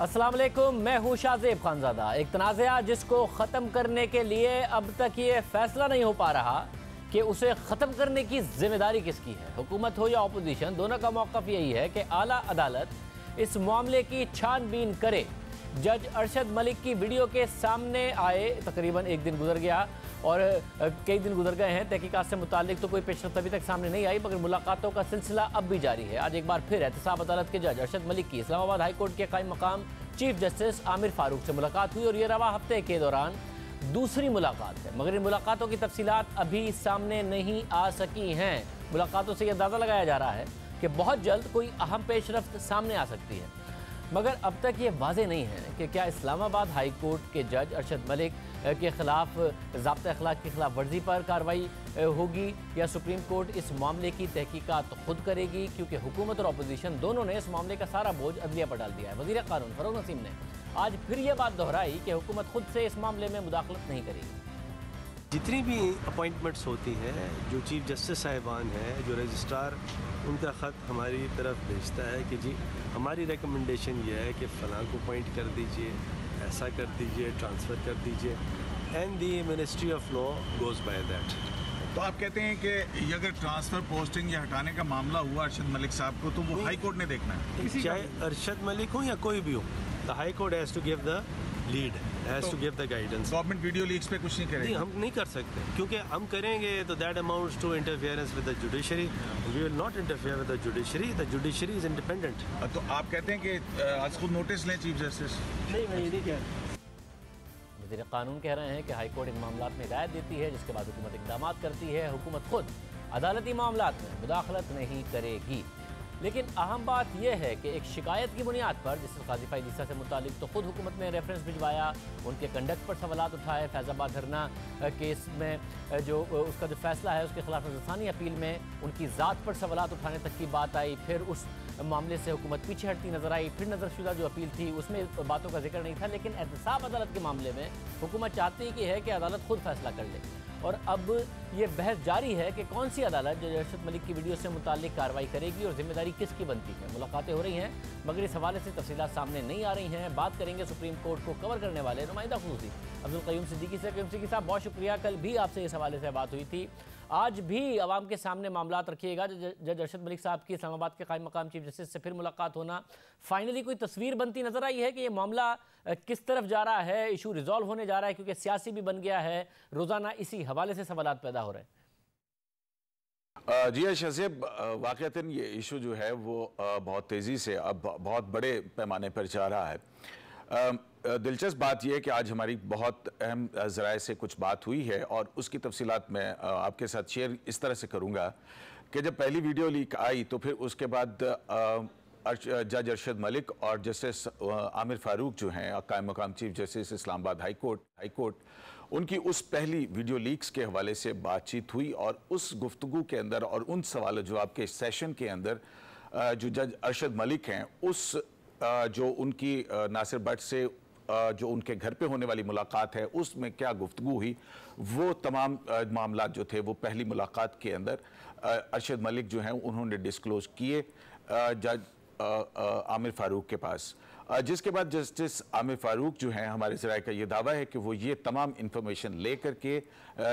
अस्सलाम वालेकुम, मैं हूँ शाहजेब खानजादा। एक तनाज़ा जिसको ख़त्म करने के लिए अब तक ये फैसला नहीं हो पा रहा कि उसे ख़त्म करने की जिम्मेदारी किसकी है। हुकूमत हो या अपोजिशन, दोनों का मौक़िफ़ यही है कि आला अदालत इस मामले की छानबीन करे। जज अरशद मलिक की वीडियो के सामने आए तकरीबन एक दिन गुजर गया और कई दिन गुजर गए हैं। तहकीकात से मुतालिक तो कोई पेशरफ्त अभी तक सामने नहीं आई, मगर मुलाकातों का सिलसिला अब भी जारी है। आज एक बार फिर एहतसाब अदालत के जज अरशद मलिक की इस्लामाबाद हाई कोर्ट के कायम मकाम चीफ जस्टिस आमिर फारूक से मुलाकात हुई और ये रवा हफ्ते के दौरान दूसरी मुलाकात है, मगर इन मुलाकातों की तफसीलात अभी सामने नहीं आ सकी हैं। मुलाकातों से यह अंदाज़ा लगाया जा रहा है कि बहुत जल्द कोई अहम पेशरफ्त सामने आ सकती है, मगर अब तक ये वाज़ेह नहीं है कि क्या इस्लामाबाद हाई कोर्ट के जज अरशद मलिक के ख़िलाफ़ ज़ाब्ता अखलाक की खिलाफ वर्जी पर कार्रवाई होगी या सुप्रीम कोर्ट इस मामले की तहकीकात खुद करेगी, क्योंकि हुकूमत और अपोजिशन दोनों ने इस मामले का सारा बोझ अदलिया पर डाल दिया है। वज़ीर क़ानून फ़रूख़ नसीम ने आज फिर यह बात दोहराई कि हुकूमत खुद से इस मामले में मुदाखलत नहीं करेगी। जितनी भी अपॉइंटमेंट्स होती हैं, जो चीफ जस्टिस साहिबान हैं, जो रजिस्ट्रार, उनका ख़त हमारी तरफ भेजता है कि जी हमारी रिकमेंडेशन ये है कि फ़लाँ को अपॉइंट कर दीजिए, ऐसा कर दीजिए, ट्रांसफ़र कर दीजिए, and the ministry of law goes by that. तो आप कहते हैं कि ये अगर ट्रांसफ़र, पोस्टिंग या हटाने का मामला हुआ अरशद मलिक साहब को, तो वो हाई कोर्ट ने देखना है, चाहे अरशद मलिक हो या कोई भी हो, the high court has to give the lead, has to give the guidance. Government video leaks पे कुछ नहीं करेगी? हम नहीं कर सकते, क्योंकि हम करेंगे तो that amounts to interference with the judiciary. We will not interfere with the judiciary is independent. तो आप कहते हैं कि आज खुद नोटिस लें चीफ जस्टिस? नहीं, मैं ये नहीं कह रहा। वज़ीर क़ानून कह रहे हैं कि हाई कोर्ट इन मामलात में हिदायत देती है, जिसके बाद हुकूमत इक़दाम करती है। हुकूमत खुद अदालती मामलात में मुदाखलत नहीं करेगी। लेकिन अहम बात यह है कि एक शिकायत की बुनियाद पर जस्टिस काजी फ़ाइज़ ईसा से मुतालिक तो खुद हुकूमत ने रेफरेंस भिजवाया, उनके कंडक्ट पर सवालात उठाए। फैज़ाबाद धरना केस में जो उसका जो फैसला है उसके खिलाफ नज़रसानी अपील में उनकी ज़ात पर सवालात उठाने तक की बात आई। फिर उस मामले से हुकूमत पीछे हटती नजर आई। फिर नज़रशुदा जो अपील थी उसमें बातों का जिक्र नहीं था, लेकिन एहतसाब अदालत के मामले में हुकूमत चाहती है कि अदालत खुद फैसला कर ले। और अब ये बहस जारी है कि कौन सी अदालत जज अरशद मलिक की वीडियो से मुतालिक कार्रवाई करेगी और जिम्मेदारी किसकी बनती है। मुलाकातें हो रही हैं, मगर इस हवाले से तफसीलात सामने नहीं आ रही हैं। बात करेंगे सुप्रीम कोर्ट को कवर करने वाले नुमाइंदा खुसूसी अब्दुल क़य्यूम सिद्दीकी से। क़य्यूम सिद्दीकी साहब, बहुत शुक्रिया। कल भी आपसे इस हवाले से बात हुई थी, आज भी अवाम के सामने मामलात रखिएगा। जज अरशद मलिक साहब की इस्लामाबाद के कायम मकाम चीफ जस्टिस से फिर मुलाकात होना, फाइनली कोई तस्वीर बनती नजर आई है कि ये मामला किस तरफ जा रहा है, इशू रिजॉल्व होने जा रहा है, क्योंकि सियासी भी बन गया है, रोज़ाना इसी हवाले से सवालात पैदा हो रहे हैं। जी शाहजेब, वाक़तन ये इशू जो है वो बहुत तेज़ी से अब बहुत बड़े पैमाने पर जा रहा है। दिलचस्प बात यह है कि आज हमारी बहुत अहम ज़राए से कुछ बात हुई है और उसकी तफसीलात मैं आपके साथ शेयर इस तरह से करूँगा कि जब पहली वीडियो लीक आई तो फिर उसके बाद जज अरशद मलिक और जस्टिस आमिर फारूक जो हैं कायम मकाम chief justice Islamabad high court, उनकी उस पहली वीडियो लीक्स के हवाले से बातचीत हुई और उस गुफ्तगू के अंदर और उन सवाल जवाब के सेशन के अंदर जो जज अरशद मलिक हैं उस जो उनकी नासिर भट्ट से जो उनके घर पे होने वाली मुलाकात है उसमें क्या गुफ्तगू हुई, वो तमाम मामला जो थे वो पहली मुलाकात के अंदर अरशद मलिक जो हैं उन्होंने डिस्क्लोज किए जज आमिर फारूक के पास, जिसके बाद जस्टिस आमिर फारूक जो हैं हमारे ज़राए का ये दावा है कि वो ये तमाम इंफॉर्मेशन ले करके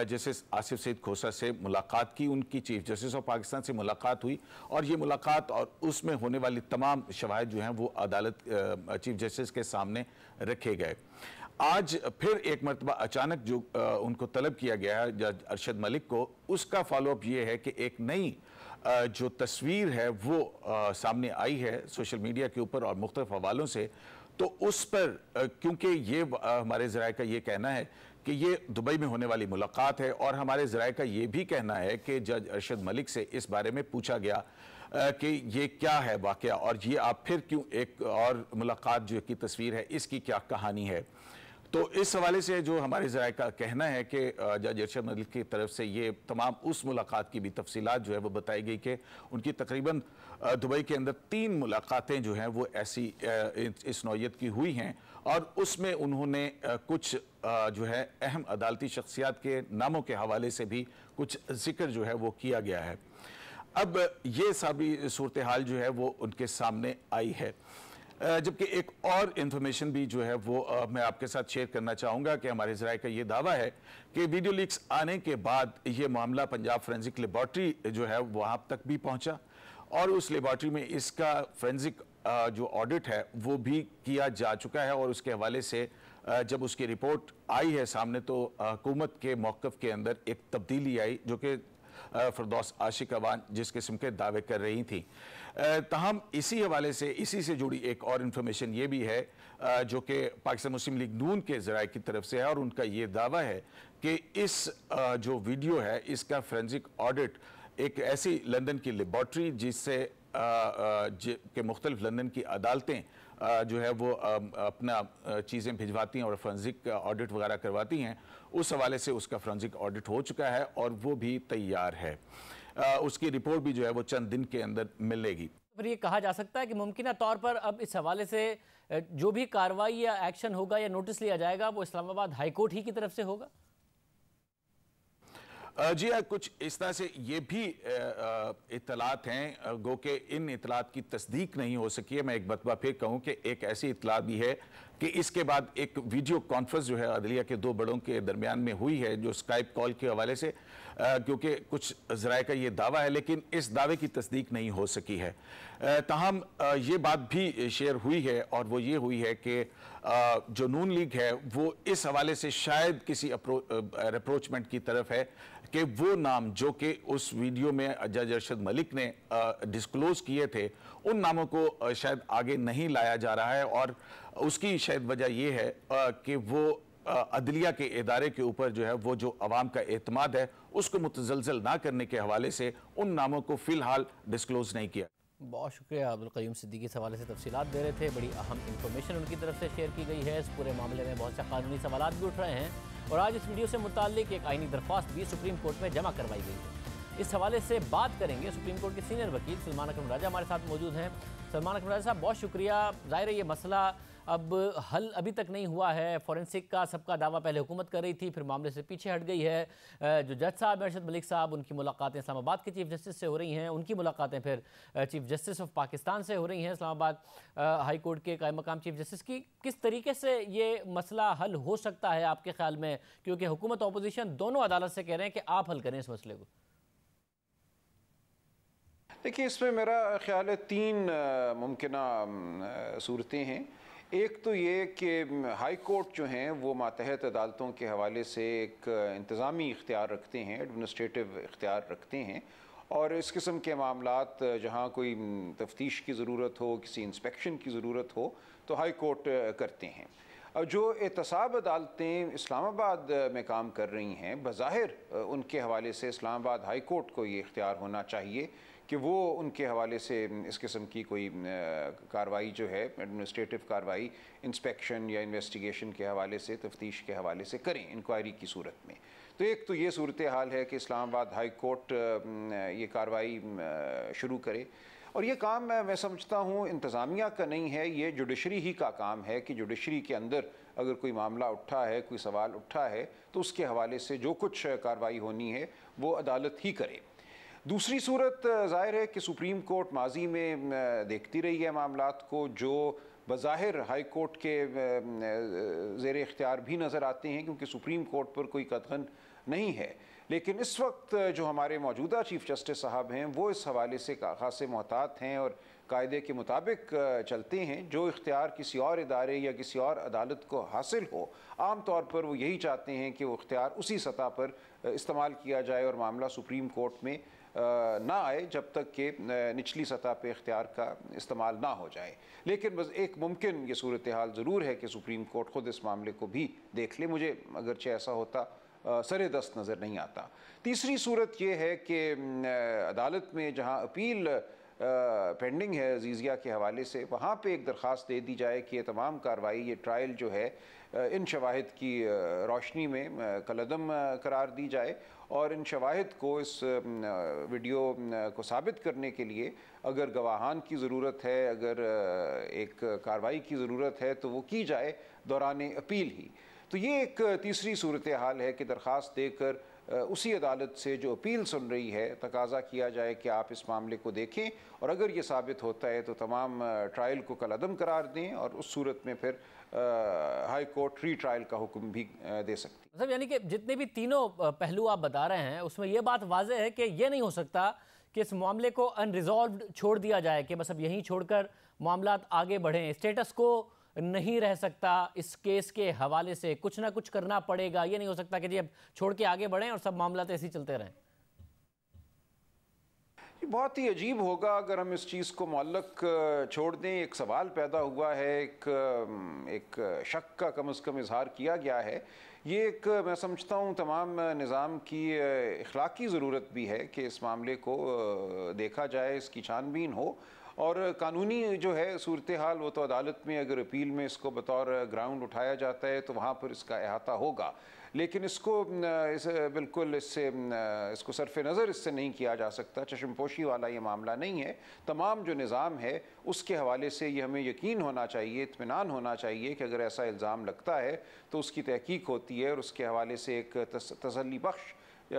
जस्टिस आसिफ सईद खोसा से मुलाकात की, उनकी चीफ जस्टिस ऑफ पाकिस्तान से मुलाकात हुई और ये मुलाकात और उसमें होने वाली तमाम शवाहिद जो हैं वो अदालत चीफ जस्टिस के सामने रखे गए। आज फिर एक मरतबा अचानक जो उनको तलब किया गया है जज अरशद मलिक को, उसका फॉलोअप ये है कि एक नई जो तस्वीर है वो सामने आई है सोशल मीडिया के ऊपर और मुख्तलिफ हवालों से, तो उस पर क्योंकि ये हमारे ज़राए का ये कहना है कि ये दुबई में होने वाली मुलाकात है और हमारे ज़राए का ये भी कहना है कि जज अरशद मलिक से इस बारे में पूछा गया कि ये क्या है वाक़या और ये आप फिर क्यों एक और मुलाकात जो की तस्वीर है इसकी क्या कहानी है। तो इस हवाले से जो हमारे ज़राए का कहना है कि जज अरशद मलिक की तरफ से ये तमाम उस मुलाकात की भी तफसीलात जो है वो बताई गई कि उनकी तकरीबन दुबई के अंदर 3 मुलाकातें जो हैं वो ऐसी इस नौइयत की हुई हैं और उसमें उन्होंने कुछ जो है अहम अदालती शख्सियात के नामों के हवाले से भी कुछ जिक्र जो है वो किया गया है। अब ये सारी सूरत हाल जो है वो उनके सामने आई है। जबकि एक और इंफॉर्मेशन भी जो है वो मैं आपके साथ शेयर करना चाहूँगा कि हमारे ज़राए का ये दावा है कि वीडियो लीक्स आने के बाद ये मामला पंजाब फोरेंसिक लेबॉर्ट्री जो है वहाँ तक भी पहुँचा और उस लेबॉर्ट्री में इसका फोरेंसिक जो ऑडिट है वो भी किया जा चुका है और उसके हवाले से जब उसकी रिपोर्ट आई है सामने तो हुकूमत के मौक़िफ़ के अंदर एक तब्दीली आई जो कि फिरदौस आशिक अवान जिस किस्म के दावे कर रही थी। तहम इसी हवाले से इसी से जुड़ी एक और इन्फॉर्मेशन ये भी है जो कि पाकिस्तान मुस्लिम लीग नून के ज़राए की तरफ से है और उनका ये दावा है कि इस जो वीडियो है इसका फोरेंसिक ऑडिट एक ऐसी लंदन की लेबॉर्ट्री जिससे के मुख्तलिफ लंदन की अदालतें जो है वो अपना चीज़ें भिजवाती हैं और फोरेंसिक ऑडिट वगैरह करवाती हैं, उस हवाले से उसका फोरेंसिक ऑडिट हो चुका है और वो भी तैयार है। उसकी रिपोर्ट भी जो है वो चंद दिन के अंदर मिलेगी। पर ये कहा जा सकता है कि मुमकिन तौर पर अब इस हवाले से जो भी कार्रवाई या एक्शन होगा या नोटिस लिया जाएगा वो इस्लामाबाद हाई कोर्ट ही की तरफ से होगा। जी हाँ, कुछ इस तरह से ये भी इतलात हैं गो के इन इतलात की तस्दीक नहीं हो सकी है। मैं एक बतबा फिर कहूँ कि एक ऐसी इतलात भी है कि इसके बाद एक वीडियो कॉन्फ्रेंस जो है अदलिया के दो बड़ों के दरमियान में हुई है जो स्काइप कॉल के हवाले से, क्योंकि कुछ ज़राए का ये दावा है लेकिन इस दावे की तस्दीक नहीं हो सकी है। ताहम ये बात भी शेयर हुई है और वो ये हुई है कि जो नून लीग है वो इस हवाले से शायद किसी अप्रोचमेंट की तरफ है कि वो नाम जो कि उस वीडियो में जज अरशद मलिक ने डिस्क्लोज किए थे उन नामों को शायद आगे नहीं लाया जा रहा है और उसकी शायद वजह ये है कि वो अदलिया के इदारे के ऊपर जो है वो जो अवाम का एतमाद है उसको मुतज़लज़ल ना करने के हवाले से उन नामों को फ़िलहाल डिस्क्लोज नहीं किया। बहुत शुक्रिया अब्दुल क़य्यूम सिद्दीकी इस हवाले से तफसीलात दे रहे थे। बड़ी अहम इंफॉर्मेशन उनकी तरफ से शेयर की गई है। इस पूरे मामले में बहुत से कानूनी सवाल भी उठ रहे हैं और आज इस वीडियो से मुताल्लिक एक आईनी दरख्वास्त भी सुप्रीम कोर्ट में जमा करवाई गई है। इस हवाले से बात करेंगे सुप्रीम कोर्ट के सीनियर वकील सलमान अकरम राजा हमारे साथ मौजूद हैं। सलमान अकरम राजा साहब, बहुत शुक्रिया। ज़ाहिर है ये मसला अब हल अभी तक नहीं हुआ है। फॉरेंसिक का सबका दावा पहले हुकूमत कर रही थी, फिर मामले से पीछे हट गई है। जो जज साहब अरशद मलिक साहब, उनकी मुलाकातें इस्लामाबाद के चीफ जस्टिस से हो रही हैं, उनकी मुलाकातें फिर चीफ जस्टिस ऑफ पाकिस्तान से हो रही हैं, इस्लामाबाद हाई कोर्ट के कायम मकाम चीफ जस्टिस की। किस तरीके से ये मसला हल हो सकता है आपके ख्याल में, क्योंकि हुकूमत अपोजिशन दोनों अदालत से कह रहे हैं कि आप हल करें इस मसले को? देखिए, इसमें मेरा ख्याल है तीन मुमकिना सूरतें हैं। एक तो ये कि हाई कोर्ट जो हैं वो मातहत अदालतों के हवाले से एक इंतज़ामी इख्तियार रखते हैं, एडमिनिस्ट्रेटिव इख्तियार रखते हैं और इस किस्म के मामलात जहाँ कोई तफ्तीश की ज़रूरत हो, किसी इंस्पेक्शन की ज़रूरत हो तो हाई कोर्ट करते हैं। और जो एहतसाब अदालतें इस्लामाबाद में काम कर रही हैं, बज़ाहिर उनके हवाले से इस्लामाबाद हाई कोर्ट को ये इख्तियार होना चाहिए कि वो उनके हवाले से इस किस्म की कोई कार्रवाई जो है एडमिनिस्ट्रेटिव कार्रवाई इंस्पेक्शन या इन्वेस्टिगेशन के हवाले से, तफ्तीश के हवाले से करें इंक्वायरी की सूरत में। तो एक तो ये सूरत हाल है कि इस्लामाबाद हाई कोर्ट ये कार्रवाई शुरू करे और ये काम मैं समझता हूँ इंतज़ामिया का नहीं है, ये जुडिशरी ही का काम है कि जुडिशरी के अंदर अगर कोई मामला उठा है, कोई सवाल उठा है तो उसके हवाले से जो कुछ कार्रवाई होनी है वो अदालत ही करे। दूसरी सूरत ज़ाहिर है कि सुप्रीम कोर्ट माजी में देखती रही है मामलात को जो बज़ाहिर हाई कोर्ट के ज़ेर इख्तियार भी नज़र आते हैं क्योंकि सुप्रीम कोर्ट पर कोई कतगन नहीं है। लेकिन इस वक्त जो हमारे मौजूदा चीफ जस्टिस साहब हैं वो इस हवाले से खासे मोहतात हैं और कायदे के मुताबिक चलते हैं। जो इख्तियार किसी और इदारे या किसी और अदालत को हासिल हो, आम तौर पर वो यही चाहते हैं कि वो इख्तियार उसी सतह पर इस्तेमाल किया जाए और मामला सुप्रीम कोर्ट में ना आए जब तक कि निचली सतह पे इख्तियार का इस्तेमाल ना हो जाए। लेकिन बस एक मुमकिन ये सूरत हाल ज़रूर है कि सुप्रीम कोर्ट ख़ुद इस मामले को भी देख ले। मुझे अगरचे ऐसा होता सरे दस्त नज़र नहीं आता। तीसरी सूरत ये है कि अदालत में जहाँ अपील पेंडिंग है अजीज़िया के हवाले से, वहाँ पे एक दरख्वास्त दे दी जाए कि ये तमाम कार्रवाई, ये ट्रायल जो है इन शवाहिद की रोशनी में कलअदम करार दी जाए और इन शवाहिद को इस वीडियो को साबित करने के लिए अगर गवाहान की ज़रूरत है, अगर एक कार्रवाई की ज़रूरत है तो वो की जाए दौरान अपील ही। तो ये एक तीसरी सूरत हाल है कि दरख्वास्त देकर उसी अदालत से जो अपील सुन रही है तकाजा किया जाए कि आप इस मामले को देखें और अगर ये साबित होता है तो तमाम ट्रायल को कलअदम करार दें और उस सूरत में फिर हाई कोर्ट री ट्रायल का हुक्म भी दे सकती है। मतलब यानी कि जितने भी तीनों पहलू आप बता रहे हैं उसमें यह बात वाज़ेह है कि ये नहीं हो सकता कि इस मामले को अनरिजॉल्व्ड छोड़ दिया जाए कि बस अब यहीं छोड़कर मामला आगे बढ़ें। स्टेटस को नहीं रह सकता, इस केस के हवाले से कुछ ना कुछ करना पड़ेगा। ये नहीं हो सकता कि जी अब छोड़ के आगे बढ़ें और सब मामला तो ऐसे ही चलते रहें। बहुत ही अजीब होगा अगर हम इस चीज़ को मुअल्लक छोड़ दें। एक सवाल पैदा हुआ है, एक शक का कम से कम इजहार किया गया है। ये एक मैं समझता हूँ तमाम निज़ाम की इखलाकी ज़रूरत भी है कि इस मामले को देखा जाए, इसकी छानबीन हो और कानूनी जो है सूरत हाल वो तो अदालत में अगर अपील में इसको बतौर ग्राउंड उठाया जाता है तो वहाँ पर इसका अहाता होगा, लेकिन इसको बिल्कुल इसको सरफ नज़र इससे नहीं किया जा सकता। चश्मपोशी वाला ये मामला नहीं है। तमाम जो निज़ाम है उसके हवाले से ये हमें यकीन होना चाहिए, इत्मीनान होना चाहिए कि अगर ऐसा इल्ज़ाम लगता है तो उसकी तहकीक होती है और उसके हवाले से एक तसल्ली बख्श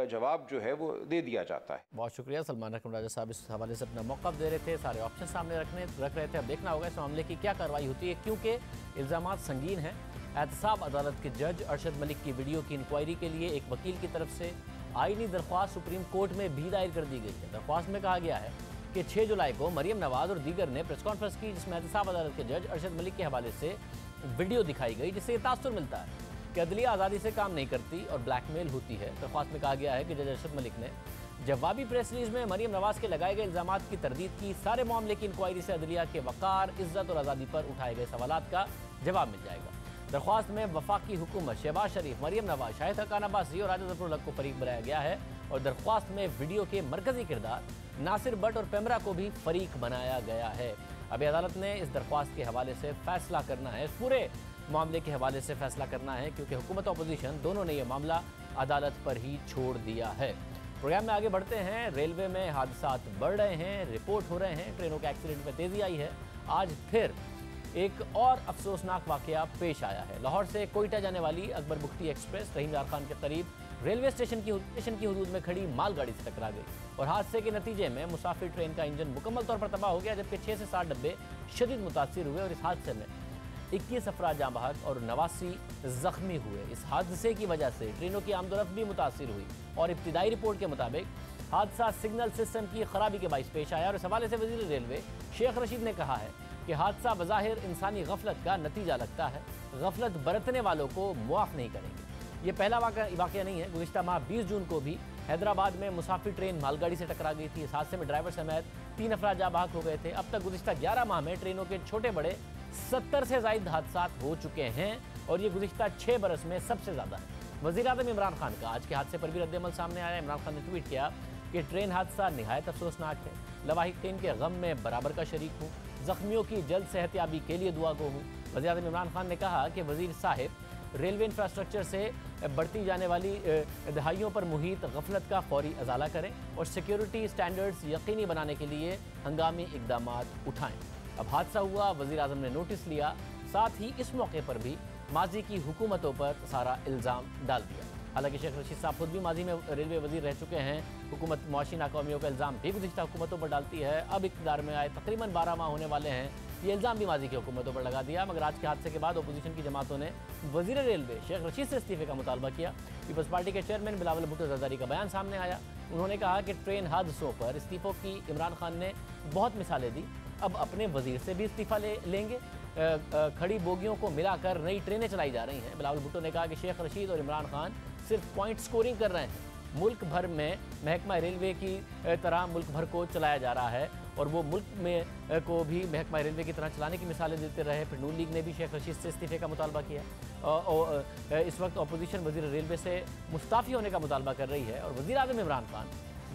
जवाब जो है वो दे दिया जाता है। बहुत शुक्रिया। सलमान अकरम राजा साहब इस हवाले से अपना मौक़िफ़ दे रहे थे, सारे ऑप्शन सामने रख रहे थे। अब देखना होगा इस मामले की क्या कार्रवाई होती है, क्योंकि इल्ज़ामात संगीन हैं। एहतसाब अदालत के जज अरशद मलिक की वीडियो की इंक्वायरी के लिए एक वकील की तरफ से आईनी दरख्वास्त सुप्रीम कोर्ट में भी दायर कर दी गई है। दरख्वास्त में कहा गया है कि 6 जुलाई को मरियम नवाज और दीगर ने प्रेस कॉन्फ्रेंस की, जिसमें एहतसाब अदालत के जज अरशद मलिक के हवाले से वीडियो दिखाई गई, जिससे ये तासुर मिलता है कि अदलिया आज़ादी से काम नहीं करती और ब्लैकमेल होती है। दरख्वास्त में कहा गया है कि जज अरशद मलिक ने जवाबी प्रेस रिलीज में मरियम नवाज के लगाए गए इल्ज़ामात की तरदीद की। सारे मामले की इंक्वायरी से अदलिया के वक़ार, इज़्ज़त और आज़ादी पर उठाए गए सवालात का जवाब मिल जाएगा। दरख्वास्त में वफाकी हुकूमत, शहबाज शरीफ, मरियम नवाज, शाहिद हक़ान अब्बासी और आज़ाद ज़फ़रुल हक़ को फरीक बनाया गया है और दरख्वास्त में वीडियो के मरकज़ी किरदार नासिर भट्ट और पेमरा को भी फरीक बनाया गया है। अभी अदालत ने इस दरख्वास्त के हवाले से फ़ैसला करना है, इस पूरे मामले के हवाले से फ़ैसला करना है, क्योंकि हुकूमत अपोजिशन दोनों ने यह मामला अदालत पर ही छोड़ दिया है। प्रोग्राम में आगे बढ़ते हैं। रेलवे में हादसात बढ़ रहे हैं, रिपोर्ट हो रहे हैं, ट्रेनों के एक्सीडेंट में तेज़ी आई है। आज फिर एक और अफसोसनाक वाक़या पेश आया है। लाहौर से कोयटा जाने वाली अकबर बुख्ती एक्सप्रेस रहीम यार खान के करीब रेलवे स्टेशन की हदूद में खड़ी मालगाड़ी से टकरा गई और हादसे के नतीजे में मुसाफिर ट्रेन का इंजन मुकम्मल तौर पर तबाह हो गया, जबकि 6 से 7 डब्बे शदीद मुतासिर हुए और इस हादसे में 21 अफराद जाँ बहक और 89 ज़ख्मी हुए। इस हादसे की वजह से ट्रेनों की आमदोरफ्त भी मुतासिर हुई और इब्तिदाई रिपोर्ट के मुताबिक हादसा सिग्नल सिस्टम की खराबी के बाइस पेश आया और इस हवाले से वज़ीर रेलवे शेख रशीद ने कहा है कि हादसा बज़ाहिर इंसानी गफलत का नतीजा लगता है, गफलत बरतने वालों को मुआफ़ नहीं करेंगे। ये पहला वाक़या नहीं है। गुज़िश्ता माह 20 जून को भी हैदराबाद में मुसाफिर ट्रेन मालगाड़ी से टकरा गई थी। इस हादसे में ड्राइवर समेत 3 अफराद जाँ बहक हो गए थे। अब तक गुज़िश्ता 11 माह में ट्रेनों के छोटे बड़े 70 से ज़ायद हादसात हो चुके हैं और ये गुज़िश्ता 6 बरस में सबसे ज़्यादा है। वज़ीर-ए-आज़म इमरान खान का आज के हादसे पर भी रद्द-ए-अमल सामने आया। इमरान खान ने ट्वीट किया कि ट्रेन हादसा निहायत अफसोसनाक है, लवाहिकीन के गम में बराबर का शरीक हूँ, ज़ख्मियों की जल्द सेहतियाबी के लिए दुआ गो हूँ। वज़ीर-ए-आज़म इमरान खान ने कहा कि वज़ीर साहिब रेलवे इंफ्रास्ट्रक्चर से बढ़ती जाने वाली दहाइयों पर मुहित गफलत का फौरी अजाला करें और सिक्योरिटी स्टैंडर्ड्स यकीनी बनाने के लिए हंगामी इक़दामात उठाएं। अब हादसा हुआ, वज़ीर-ए-आज़म ने नोटिस लिया, साथ ही इस मौके पर भी माजी की हुकूमतों पर सारा इल्ज़ाम डाल दिया। हालांकि शेख रशीद साहब खुद भी माजी में रेलवे वज़ीर रह चुके हैं। हुकूमत मुआशी नाकामियों का इल्ज़ाम भी गुज़िश्ता हुकूमतों पर डालती है। अब इक़्तिदार में आए तकरीबन 12 माह होने वाले हैं, ये इल्ज़ाम भी माजी की हुकूमतों पर लगा दिया। मगर आज के हादसे के बाद अपोजिशन की जमातों ने वज़ीर रेलवे शेख रशीद से इस्तीफ़े का मुतालबा किया। पीपल्स पार्टी के चेयरमैन बिलावल भुट्टो ज़रदारी का बयान सामने आया। उन्होंने कहा कि ट्रेन हादसों पर इस्तीफ़ों की इमरान खान ने बहुत मिसालें दी, अब अपने वज़ीर से भी इस्तीफ़ा लेंगे। खड़ी बोगियों को मिलाकर नई ट्रेनें चलाई जा रही हैं। बिलावल भुट्टो ने कहा कि शेख रशीद और इमरान खान सिर्फ पॉइंट स्कोरिंग कर रहे हैं, मुल्क भर में महकमा रेलवे की तरह मुल्क भर को चलाया जा रहा है और वो मुल्क में को भी महकमा रेलवे की तरह चलाने की मिसालें देते रहे। फिर नून लीग ने भी शेख रशीद से इस्तीफ़े का मुतालबा किया और इस वक्त अपोजिशन वज़ीर रेलवे से मुस्ताफ़ी होने का मुतालबा कर रही है। और वज़ीर-ए-आज़म इमरान खान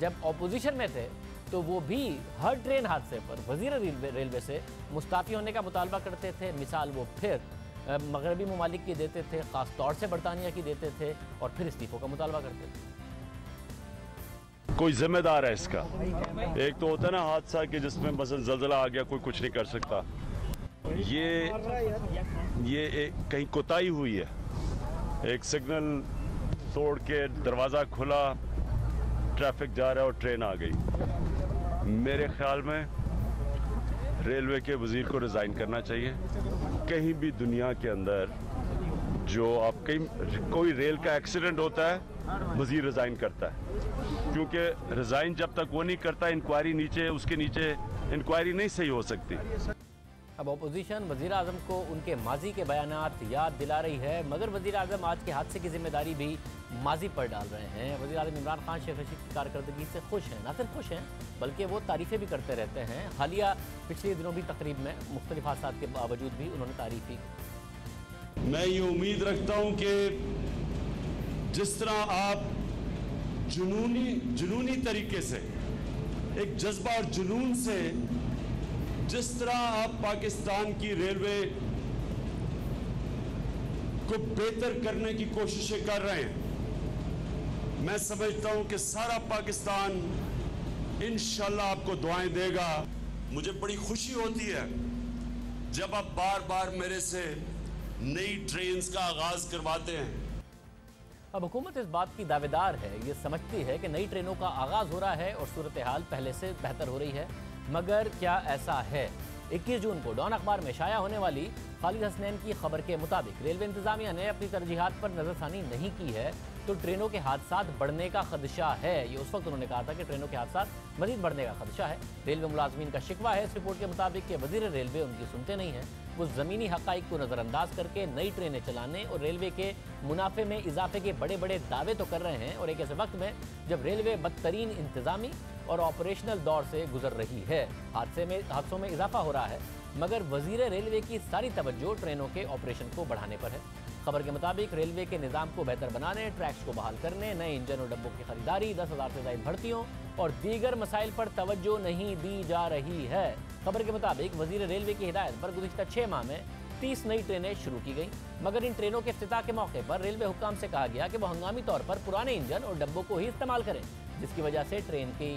जब अपोजिशन में थे तो वो भी हर ट्रेन हादसे पर वज़ीर रेलवे से मुस्ताफ़ी होने का मुतालबा करते थे। मिसाल वो फिर मगरबी ममालिक की देते थे, ख़ास तौर से बरतानिया की देते थे और फिर इस्तीफ़ों का मुतालबा करते थे। कोई जिम्मेदार है इसका? एक तो होता है ना हादसा कि जिसमें मसलन ज़लज़ला आ गया, कोई कुछ नहीं कर सकता। ये एक कहीं कोताही हुई है, एक सिग्नल तोड़ के दरवाज़ा खुला, ट्रैफिक जा रहा है और ट्रेन आ गई। मेरे ख्याल में रेलवे के वज़ीर को रिज़ाइन करना चाहिए। कहीं भी दुनिया के अंदर जो आप कहीं कोई रेल का एक्सीडेंट होता है, वज़ीर रिज़ाइन करता है, क्योंकि रिज़ाइन जब तक वो नहीं करता, इंक्वायरी नीचे उसके नीचे इंक्वायरी नहीं सही हो सकती। अब अपोजिशन वज़ीर आज़म को उनके माजी के बयानात याद दिला रही है, मगर वज़ीर आज़म आज के हादसे की जिम्मेदारी भी माजी पर डाल रहे हैं। वज़ीर आज़म इमरान खान शेख रशीद की कारकर्दगी से खुश हैं, न सिर्फ खुश हैं बल्कि वो तारीफ़ें भी करते रहते हैं। हालिया पिछले दिनों भी तकरीब में मुख्तलिफ हादसात के बावजूद भी उन्होंने तारीफ़ की। मैं ये उम्मीद रखता हूँ कि जिस तरह आप जुनूनी तरीके से, एक जज्बा और जुनून से, जिस तरह आप पाकिस्तान की रेलवे को बेहतर करने की कोशिशें कर रहे हैं, मैं समझता हूं कि सारा पाकिस्तान इंशाल्लाह आपको दुआएं देगा। मुझे बड़ी खुशी होती है जब आप बार बार मेरे से नई ट्रेन्स का आगाज करवाते हैं। अब हुकूमत इस बात की दावेदार है, ये समझती है कि नई ट्रेनों का आगाज़ हो रहा है और सूरत हाल पहले से बेहतर हो रही है, मगर क्या ऐसा है? 21 जून को डॉन अखबार में शाया होने वाली खालिद हसनैन की खबर के मुताबिक रेलवे इंतजामिया ने अपनी तरजीहात पर नजरसानी नहीं की है, तो ट्रेनों के हादसात बढ़ने का खदशा है। ये उस वक्त उन्होंने कहा था कि ट्रेनों के हादसात मजीद बढ़ने का खदशा है। रेलवे मुलाजमीन का शिकवा है इस रिपोर्ट के मुताबिक कि वज़ीर रेलवे उनकी सुनते नहीं हैं। वो ज़मीनी हक़ाइक़ को नज़रअंदाज करके नई ट्रेनें चलाने और रेलवे के मुनाफे में इजाफे के बड़े बड़े दावे तो कर रहे हैं, और एक ऐसे वक्त में जब रेलवे बदतरीन इंतजामी और ऑपरेशनल दौर से गुजर रही है। हादसों में इजाफा हो रहा है, मगर वज़ीर रेलवे की सारी तवज्जो ट्रेनों के ऑपरेशन को बढ़ाने पर है। खबर के मुताबिक रेलवे के निज़ाम को बेहतर बनाने, ट्रैक्स को बहाल करने, नए इंजन और डब्बों की खरीदारी, 10,000 से ज़ायद भर्तियों और दीगर मसाइल पर तवज्जो नहीं दी जा रही है। खबर के मुताबिक वज़ीर रेलवे की हिदायत पर गुज़िश्ता 6 माह में 30 नई ट्रेनें शुरू की गई, मगर इन ट्रेनों के इफ्तिताह के मौके पर रेलवे हुक्काम से कहा गया कि वो हंगामी तौर पर पुराने इंजन और डब्बों को ही इस्तेमाल करें, जिसकी वजह से ट्रेन की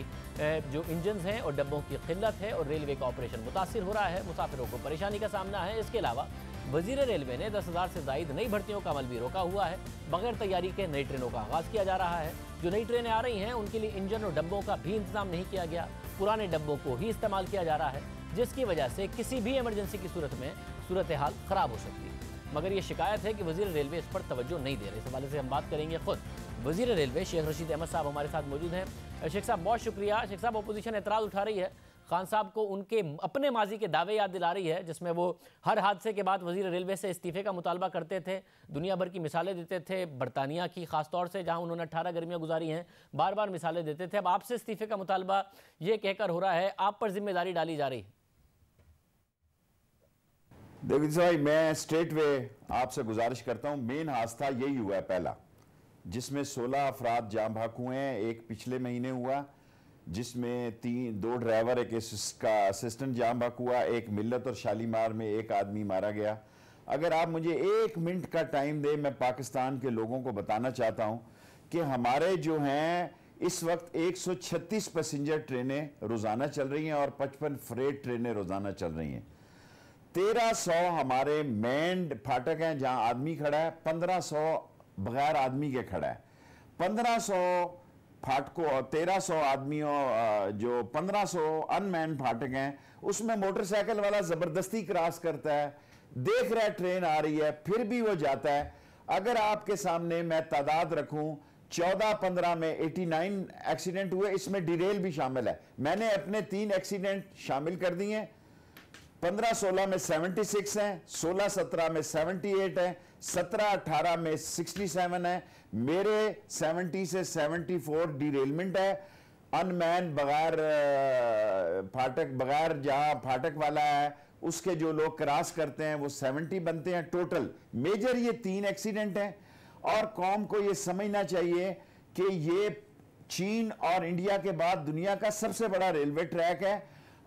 जो इंजन हैं और डब्बों की किल्लत है और रेलवे का ऑपरेशन मुतासिर हो रहा है, मुसाफिरों को परेशानी का सामना है। इसके अलावा वज़ीर रेलवे ने 10,000 से ज़ायद नई भर्तियों का अमल भी रोका हुआ है। बगैर तैयारी के नई ट्रेनों का आगाज़ किया जा रहा है। जो नई ट्रेनें आ रही हैं उनके लिए इंजन और डब्बों का भी इंतजाम नहीं किया गया, पुराने डब्बों को ही इस्तेमाल किया जा रहा है, जिसकी वजह से किसी भी इमरजेंसी की सूरत में सूरत हाल ख़राब हो सकती है। मगर ये शिकायत है कि वज़ीर रेलवे इस पर तवज्जो नहीं दे रहे। इस हवाले से हम बात करेंगे खुद वज़ीर रेलवे शेख रशीद अहमद साहब हमारे साथ मौजूद हैं। शेख साहब बहुत शुक्रिया। शेख साहब, अपोजिशन एतराज़ उठा रही है, खान साहब को उनके अपने माजी के दावे याद दिला रही है, जिसमें वो हर हादसे के बाद वज़ीर रेलवे से इस्तीफ़े का मुतालबा करते थे, दुनिया भर की मिसालें देते थे, बरतानिया की ख़ासतौर से जहां उन्होंने 18 गर्मियां गुजारी हैं, बार बार मिसालें देते थे। अब आपसे इस्तीफ़े का मुतालबा ये कहकर हो रहा है, आप पर जिम्मेदारी डाली जा रही है। देविद भाई, मैं स्ट्रेट वे आपसे गुजारिश करता हूँ। मेन हादसा यही हुआ है पहला, जिसमें 16 अफराद जाम भाग हुए हैं। एक पिछले महीने हुआ जिसमें 2 ड्राइवर, एक इसका असिस्टेंट जाम भाग हुआ, एक मिल्लत और शालीमार में एक आदमी मारा गया। अगर आप मुझे 1 मिनट का टाइम दें, मैं पाकिस्तान के लोगों को बताना चाहता हूँ कि हमारे जो हैं इस वक्त 136 पैसेंजर ट्रेनें रोज़ाना चल रही हैं और 55 फ्रेट ट्रेनें रोज़ाना चल रही हैं। 1300 हमारे मैंड फाटक हैं जहां आदमी खड़ा है, 1500 बगैर आदमी के खड़ा है। 1500 फाटकों और 1300 आदमियों, जो 1500 अनमैन फाटक हैं, उसमें मोटरसाइकिल वाला जबरदस्ती क्रॉस करता है, देख रहा है ट्रेन आ रही है, फिर भी वो जाता है। अगर आपके सामने मैं तादाद रखूं, 14-15 में 89 एक्सीडेंट हुए, इसमें डिरेल भी शामिल है। मैंने अपने 3 एक्सीडेंट शामिल कर दिए हैं। 15-16 में 76 हैं, 16-17 में 78 हैं, 17-18 में 67 है, मेरे 70 से 74 डिरेलमेंट है। अनमैन बगैर फाटक, बगैर जहां फाटक वाला है उसके जो लोग क्रॉस करते हैं वो 70 बनते हैं टोटल। मेजर ये 3 एक्सीडेंट हैं और कौम को ये समझना चाहिए कि ये चीन और इंडिया के बाद दुनिया का सबसे बड़ा रेलवे ट्रैक है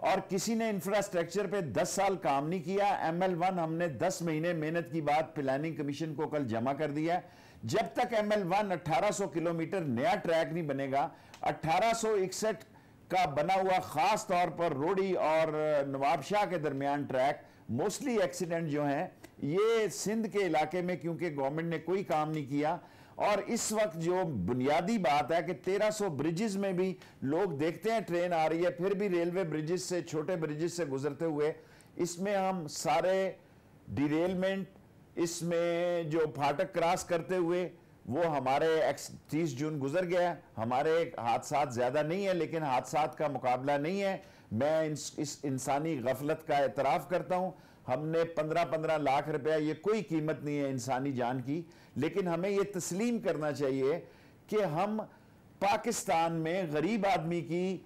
और किसी ने इंफ्रास्ट्रक्चर पे 10 साल काम नहीं किया। ML1 हमने 10 महीने मेहनत की बाद प्लानिंग कमीशन को कल जमा कर दिया। जब तक ML1 1800 किलोमीटर नया ट्रैक नहीं बनेगा, 1861 का बना हुआ खास तौर पर रोडी और नवाबशाह के दरमियान ट्रैक, मोस्टली एक्सीडेंट जो हैं ये सिंध के इलाके में, क्योंकि गवर्नमेंट ने कोई काम नहीं किया और इस वक्त जो बुनियादी बात है कि 1300 ब्रिजेस में भी लोग देखते हैं ट्रेन आ रही है, फिर भी रेलवे ब्रिजेस से, छोटे ब्रिजेस से गुजरते हुए, इसमें हम सारे डिरेलमेंट, इसमें जो फाटक क्रॉस करते हुए वो हमारे 30 जून गुजर गया। हमारे हादसात ज्यादा नहीं है, लेकिन हादसात का मुकाबला नहीं है। मैं इस इंसानी गफलत का एतराफ करता हूं। हमने 15-15 लाख रुपया, ये कोई कीमत नहीं है इंसानी जान की, लेकिन हमें ये तस्लीम करना चाहिए कि हम पाकिस्तान में गरीब आदमी की,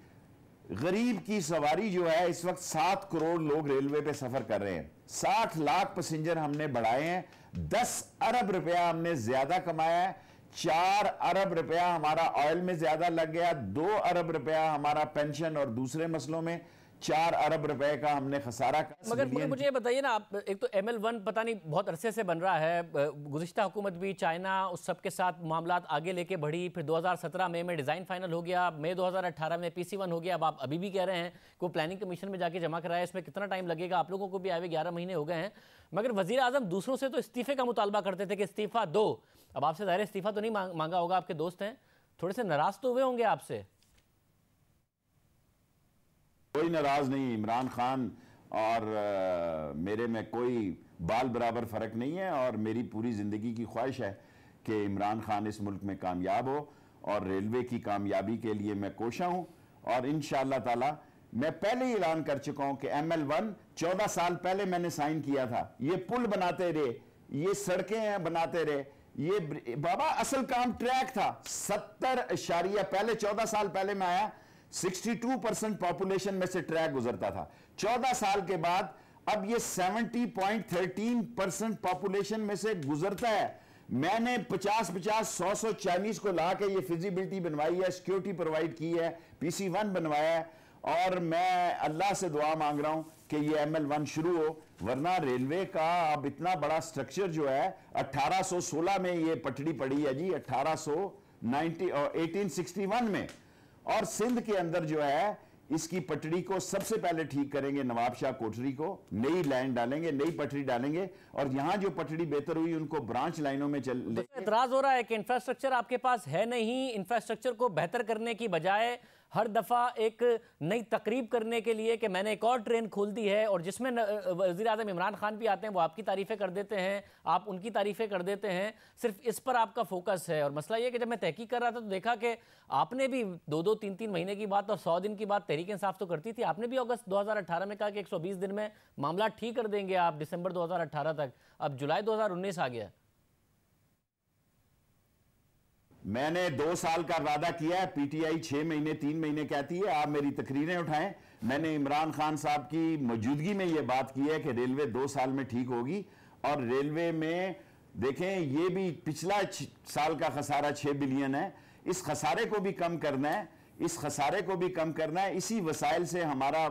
गरीब की सवारी जो है, इस वक्त 7 करोड़ लोग रेलवे पे सफर कर रहे हैं, 60 लाख पैसेंजर हमने बढ़ाए हैं, 10 अरब रुपया हमने ज्यादा कमाया है, 4 अरब रुपया हमारा ऑयल में ज्यादा लग गया, 2 अरब रुपया हमारा पेंशन और दूसरे मसलों में, 4 अरब रुपए का हमने खसारा। मगर मुझे ये बताइए ना, आप एक तो ML1 पता नहीं बहुत अरसे से बन रहा है, गुज़िश्ता हुकूमत भी चाइना उस सब के साथ मामला आगे लेके बढ़ी, फिर 2017 में डिज़ाइन फाइनल हो गया, मई 2018 में PC1 हो गया। अब आप अभी भी कह रहे हैं कि वो प्लानिंग कमीशन में जाके जमा कराया, इसमें कितना टाइम लगेगा? आप लोगों को भी आए हुए 11 महीने हो गए हैं। मगर वज़ीर आज़म दूसरों से तो इस्तीफे का मुतालबा करते थे कि इस्तीफा दो। अब आपसे ज़ाहिर इस्तीफा तो नहीं मांगा होगा, आपके दोस्त हैं, थोड़े से नाराज तो हुए होंगे आपसे? कोई नाराज नहीं, इमरान खान और मेरे में कोई बाल बराबर फर्क नहीं है, और मेरी पूरी जिंदगी की ख्वाहिश है कि इमरान खान इस मुल्क में कामयाब हो, और रेलवे की कामयाबी के लिए मैं कोशा हूं। और इंशाअल्लाह ताला मैं पहले ही ऐलान कर चुका हूं कि ML1 14 साल पहले मैंने साइन किया था। ये पुल बनाते रहे, ये सड़कें बनाते रहे, ये बाबा असल काम ट्रैक था। 70 पहले 14 साल पहले मैं आया, 62% पॉपुलेशन में से ट्रैक गुजरता था। 14 साल के बाद अब ये 70.13% पॉपुलेशन में से गुजरता है। मैंने 50-100 चाइनीज को ला के ये फिजिबिलिटी बनवाई है, सिक्योरिटी प्रोवाइड की है, PC1 बनवाया है, और मैं अल्लाह से दुआ मांग रहा हूं कि ये ML1 शुरू हो। वरना रेलवे का अब इतना बड़ा स्ट्रक्चर जो है, 1816 में ये पटड़ी पड़ी है जी, 1861 में, और सिंध के अंदर जो है इसकी पटड़ी को सबसे पहले ठीक करेंगे, नवाब शाह कोठरी को नई लाइन डालेंगे, नई पटड़ी डालेंगे, और यहां जो पटड़ी बेहतर हुई उनको ब्रांच लाइनों में चल। तो एतराज हो रहा है कि इंफ्रास्ट्रक्चर आपके पास है नहीं, इंफ्रास्ट्रक्चर को बेहतर करने की बजाय हर दफा एक नई तकरीब करने के लिए कि मैंने एक और ट्रेन खोल दी है, और जिसमें वज़ीर आज़म इमरान खान भी आते हैं, वो आपकी तारीफ़ें कर देते हैं, आप उनकी तारीफ़ें कर देते हैं, सिर्फ इस पर आपका फोकस है। और मसला ये कि जब मैं तहकीक कर रहा था तो देखा कि आपने भी 2-2, 3-3 महीने की बात और 100 दिन की बात तहरीक इंसाफ तो करती थी। आपने भी अगस्त 2018 में कहा कि 120 दिन में मामला ठीक कर देंगे आप, दिसंबर 2018 तक। अब जुलाई 2019 आ गया। मैंने 2 साल का वादा किया है, PTI 6 महीने 3 महीने कहती है। आप मेरी तकरीरें उठाएं। मैंने इमरान खान साहब की मौजूदगी में यह बात की है कि रेलवे 2 साल में ठीक होगी, और रेलवे में देखें ये भी पिछला साल का खसारा 6 बिलियन है, इस खसारे को भी कम करना है, इस खसारे को भी कम करना है। इसी वसाइल से हमारा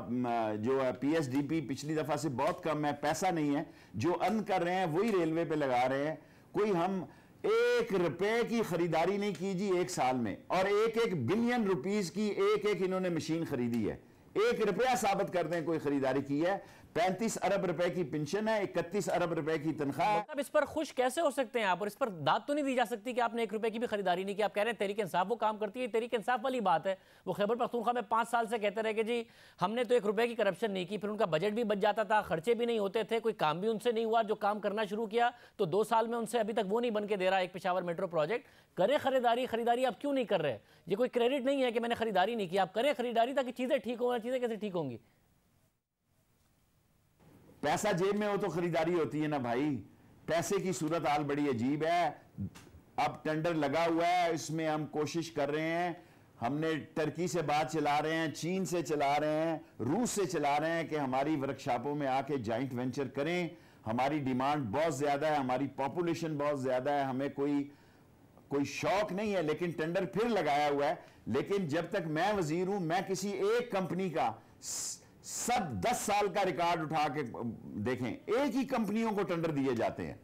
जो है PSDP पिछली दफा से बहुत कम है, पैसा नहीं है, जो अर्न कर रहे हैं वही रेलवे पे लगा रहे हैं। कोई हम 1 रुपए की खरीदारी नहीं की जी 1 साल में, और 1-1 बिलियन रुपीस की एक इन्होंने मशीन खरीदी है। 1 रुपया साबित कर दें कोई खरीदारी की है। 35 अरब रुपए की पेंशन है, 31 अरब रुपए की तनख्वाह है। मतलब इस पर खुश कैसे हो सकते हैं आप, और इस पर दाद तो नहीं दी जा सकती कि आपने 1 रुपए की भी खरीदारी नहीं की? आप कह रहे हैं तहरीक इंसाफ वो काम करती है, तहरीक इंसाफ वाली बात है। वो खैबर पख्तूनख्वा में 5 साल से कहते रहे कि जी हमने तो 1 रुपए की करप्शन नहीं की, फिर उनका बजट भी बच जाता था, खर्चे भी नहीं होते थे, कोई काम भी उनसे नहीं हुआ। जो काम करना शुरू किया तो 2 साल में उनसे अभी तक वो नहीं बन के दे रहा एक पेशावर मेट्रो प्रोजेक्ट। करें खरीदारी आप क्यों नहीं कर रहे? ये कोई क्रेडिट नहीं है कि मैंने खरीदारी नहीं की, आप करें खरीदारी ताकि चीजें ठीक हों। चीजें कैसे ठीक होंगी? पैसा जेब में हो तो खरीदारी होती है ना भाई। पैसे की सूरत हाल बड़ी अजीब है। अब टेंडर लगा हुआ है, इसमें हम कोशिश कर रहे हैं, हमने टर्की से बात चला रहे हैं, चीन से चला रहे हैं, रूस से चला रहे हैं कि हमारी वर्कशॉपों में आके जॉइंट वेंचर करें। हमारी डिमांड बहुत ज्यादा है, हमारी पॉपुलेशन बहुत ज्यादा है, हमें कोई शौक नहीं है, लेकिन टेंडर फिर लगाया हुआ है। लेकिन जब तक मैं वजीर हूं, मैं किसी एक कंपनी का सब 10 साल का रिकॉर्ड उठा के देखें, एक ही कंपनियों को टेंडर दिए जाते हैं,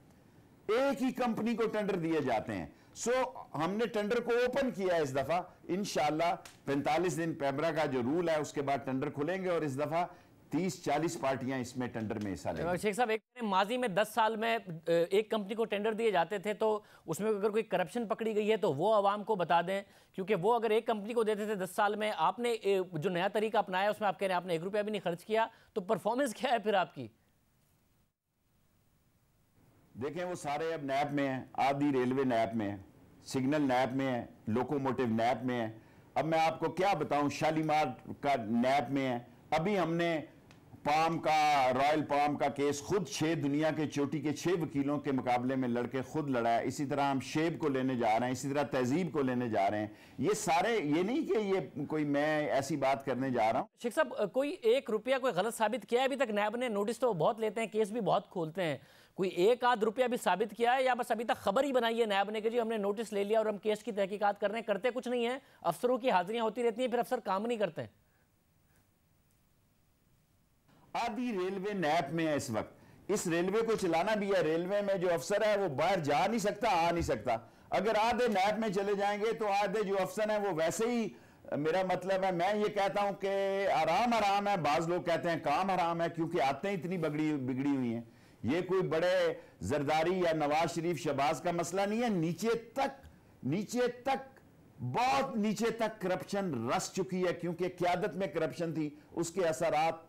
एक ही कंपनी को टेंडर दिए जाते हैं। सो हमने टेंडर को ओपन किया है इस दफा। इंशाल्लाह 45 दिन पैमरा का जो रूल है उसके बाद टेंडर खुलेंगे, और इस दफा 30-40 पार्टियां इसमें टेंडर में हिस्सा लेंगी। शेख साहब, एक माजी में 10 साल में एक कंपनी को टेंडर दिए जाते थे, तो उसमें अगर कोई करप्शन पकड़ी गई है तो वो आवाम को बता दें, क्योंकि वो अगर एक कंपनी को देते थे 10 साल में, आपने जो नया तरीका अपनाया उसमें आप कह रहे हैं आपने 1 रुपया भी नहीं खर्च किया, तो परफॉर्मेंस क्या है फिर आपकी? देखें, वो सारे अब नैप में हैं, आधी रेलवे नैप में है, सिग्नल नैप में है, लोकोमोटिव नैप में है। अब मैं आपको क्या बताऊं, शालीमार का नैप में है। अभी हमने पाम का, रॉयल पाम का केस खुद 6 दुनिया के चोटी के 6 वकीलों के मुकाबले में लड़के खुद लड़ा है। इसी तरह हम शेब को लेने जा रहे हैं, इसी तरह तहजीब को लेने जा रहे हैं। ये सारे, ये नहीं कि ये कोई मैं ऐसी बात करने जा रहा हूं। शेख साहब, कोई 1 रुपया कोई गलत साबित किया है अभी तक नैब ने? नोटिस तो बहुत लेते हैं, केस भी बहुत खोलते हैं, कोई 1 आध रुपया भी साबित किया है, या बस अभी तक खबर ही बनाई है नैब ने कि जी हमने नोटिस ले लिया और हम केस की तहकीकात कर रहे हैं, करते कुछ नहीं है? अफसरों की हाजिरियां होती रहती हैं, फिर अफसर काम नहीं करते हैं। आधी रेलवे नैप में है इस वक्त। इस रेलवे को चलाना भी है, रेलवे में जो अफसर है वो बाहर जा नहीं सकता, आ नहीं सकता। अगर आधे नैप में चले जाएंगे तो आधे जो अफसर हैं वो वैसे ही, मेरा मतलब है, मैं ये कहता हूं कि आराम आराम है, बाज लोग कहते हैं काम हराम है, क्योंकि आते ही इतनी बिगड़ी हुई हैं। ये कोई बड़े जरदारी या नवाज शरीफ शहबाज का मसला नहीं है। नीचे तक बहुत नीचे तक करप्शन रस चुकी है, क्योंकि क़यादत में करप्शन थी, उसके असरात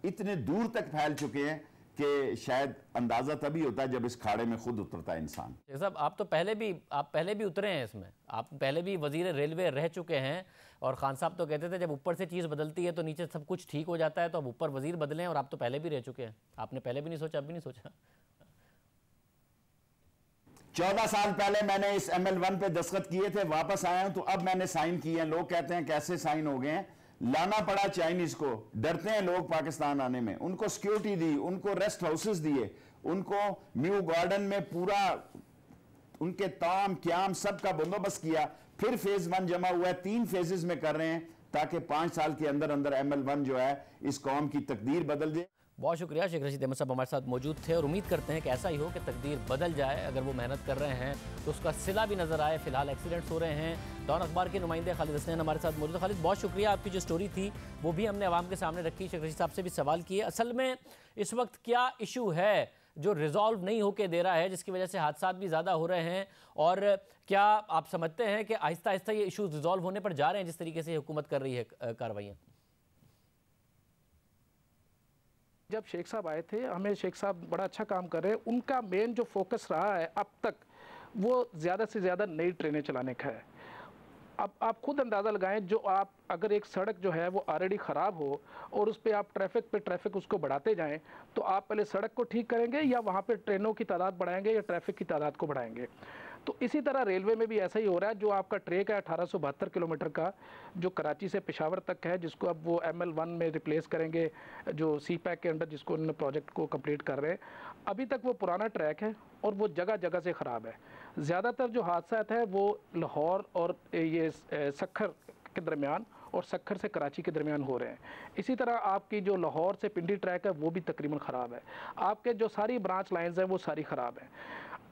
इतने दूर तक फैल चुके हैं कि शायद अंदाजा तभी होता है जब इस खाड़े में खुद उतरता है इंसान। साहब, आप पहले भी उतरे हैं इसमें, आप पहले भी वजीर रेलवे रह चुके हैं, और खान साहब तो कहते थे जब ऊपर से चीज़ बदलती है तो नीचे सब कुछ ठीक हो जाता है, तो अब ऊपर वजीर बदलें, और आप तो पहले भी रह चुके हैं, आपने पहले भी नहीं सोचा, अब भी नहीं सोचा? 14 साल पहले मैंने इस ML1 पे दस्तखत किए थे, वापस आया हूं तो अब मैंने साइन किए हैं। लोग कहते हैं कैसे साइन हो गए हैं, लाना पड़ा चाइनीज को, डरते हैं लोग पाकिस्तान आने में, उनको सिक्योरिटी दी, उनको रेस्ट हाउसेस दिए, उनको म्यू गार्डन में पूरा उनके ताम क्याम सब का बंदोबस्त किया। फिर फेज 1 जमा हुआ है, 3 फेजेस में कर रहे हैं, ताकि 5 साल के अंदर अंदर ML1 जो है इस कौम की तकदीर बदल जाए। बहुत शुक्रिया, शेख रशीद अहमद साहब हमारे साथ मौजूद थे, और उम्मीद करते हैं कि ऐसा ही हो कि तकदीर बदल जाए। अगर वो मेहनत कर रहे हैं तो उसका सिला भी नज़र आए। फिलहाल एक्सीडेंट्स हो रहे हैं। डॉन अखबार के नुमाइंदे खालिद हसनैन हमारे साथ मौजूद। खालिद, बहुत शुक्रिया, आपकी जो स्टोरी थी वो भी हमने आवाम के सामने रखी, शेख रशीद साहब से भी सवाल किए। असल में इस वक्त क्या इशू है जो रिजॉल्व नहीं होके दे रहा है, जिसकी वजह से हादसा भी ज़्यादा हो रहे हैं, और क्या आप समझते हैं कि आहिस्ता आहिस्ता ये इशूज़ रिजॉल्व होने पर जा रहे हैं जिस तरीके से हुकूमत कर रही है कार्रवाइयाँ? जब शेख साहब आए थे, हमें शेख साहब बड़ा अच्छा काम कर रहे हैं। उनका मेन जो फोकस रहा है अब तक, वो ज़्यादा से ज़्यादा नई ट्रेनें चलाने का है। अब आप खुद अंदाज़ा लगाएं, जो आप अगर एक सड़क जो है वो ऑलरेडी ख़राब हो और उस पर आप ट्रैफिक उसको बढ़ाते जाएं, तो आप पहले सड़क को ठीक करेंगे या वहाँ पे ट्रेनों की तादाद बढ़ाएंगे या ट्रैफिक की तादाद को बढ़ाएंगे। तो इसी तरह रेलवे में भी ऐसा ही हो रहा है। जो आपका ट्रैक है 1872 किलोमीटर का, जो कराची से पेशावर तक है, जिसको अब वो ML1 में रिप्लेस करेंगे, जो CPAC के अंडर जिसको उन्होंने प्रोजेक्ट को कंप्लीट कर रहे हैं, अभी तक वो पुराना ट्रैक है और वो जगह जगह से ख़राब है। ज़्यादातर जो हादसा है वो लाहौर और ये सक्खर के दरमियान और सक्खर से कराची के दरमियान हो रहे हैं। इसी तरह आपकी जो लाहौर से पिंडी ट्रैक है वो भी तकरीबन ख़राब है। आपके जो सारी ब्रांच लाइंस हैं वो सारी ख़राब हैं।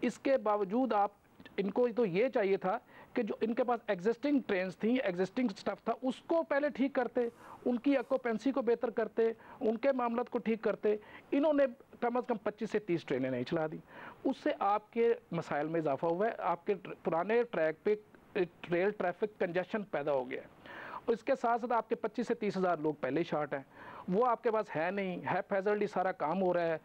इसके बावजूद आप इनको तो ये चाहिए था कि जो इनके पास एग्जिस्टिंग ट्रेन्स थी, एग्जिस्टिंग स्टफ था, उसको पहले ठीक करते, उनकी ऑक्यूपेंसी को बेहतर करते, उनके मामलों को ठीक करते। इन्होंने कम से कम 25 से 30 ट्रेनें नहीं चला दी। उससे आपके मसाइल में इजाफा हुआ है। आपके पुराने ट्रैक पे रेल ट्रैफिक कंजेशन पैदा हो गया है, और इसके साथ साथ आपके 25 से 30 हज़ार लोग पहले ही शार्ट हैं, वो आपके पास है नहीं है। फैजल्टी सारा काम हो रहा है,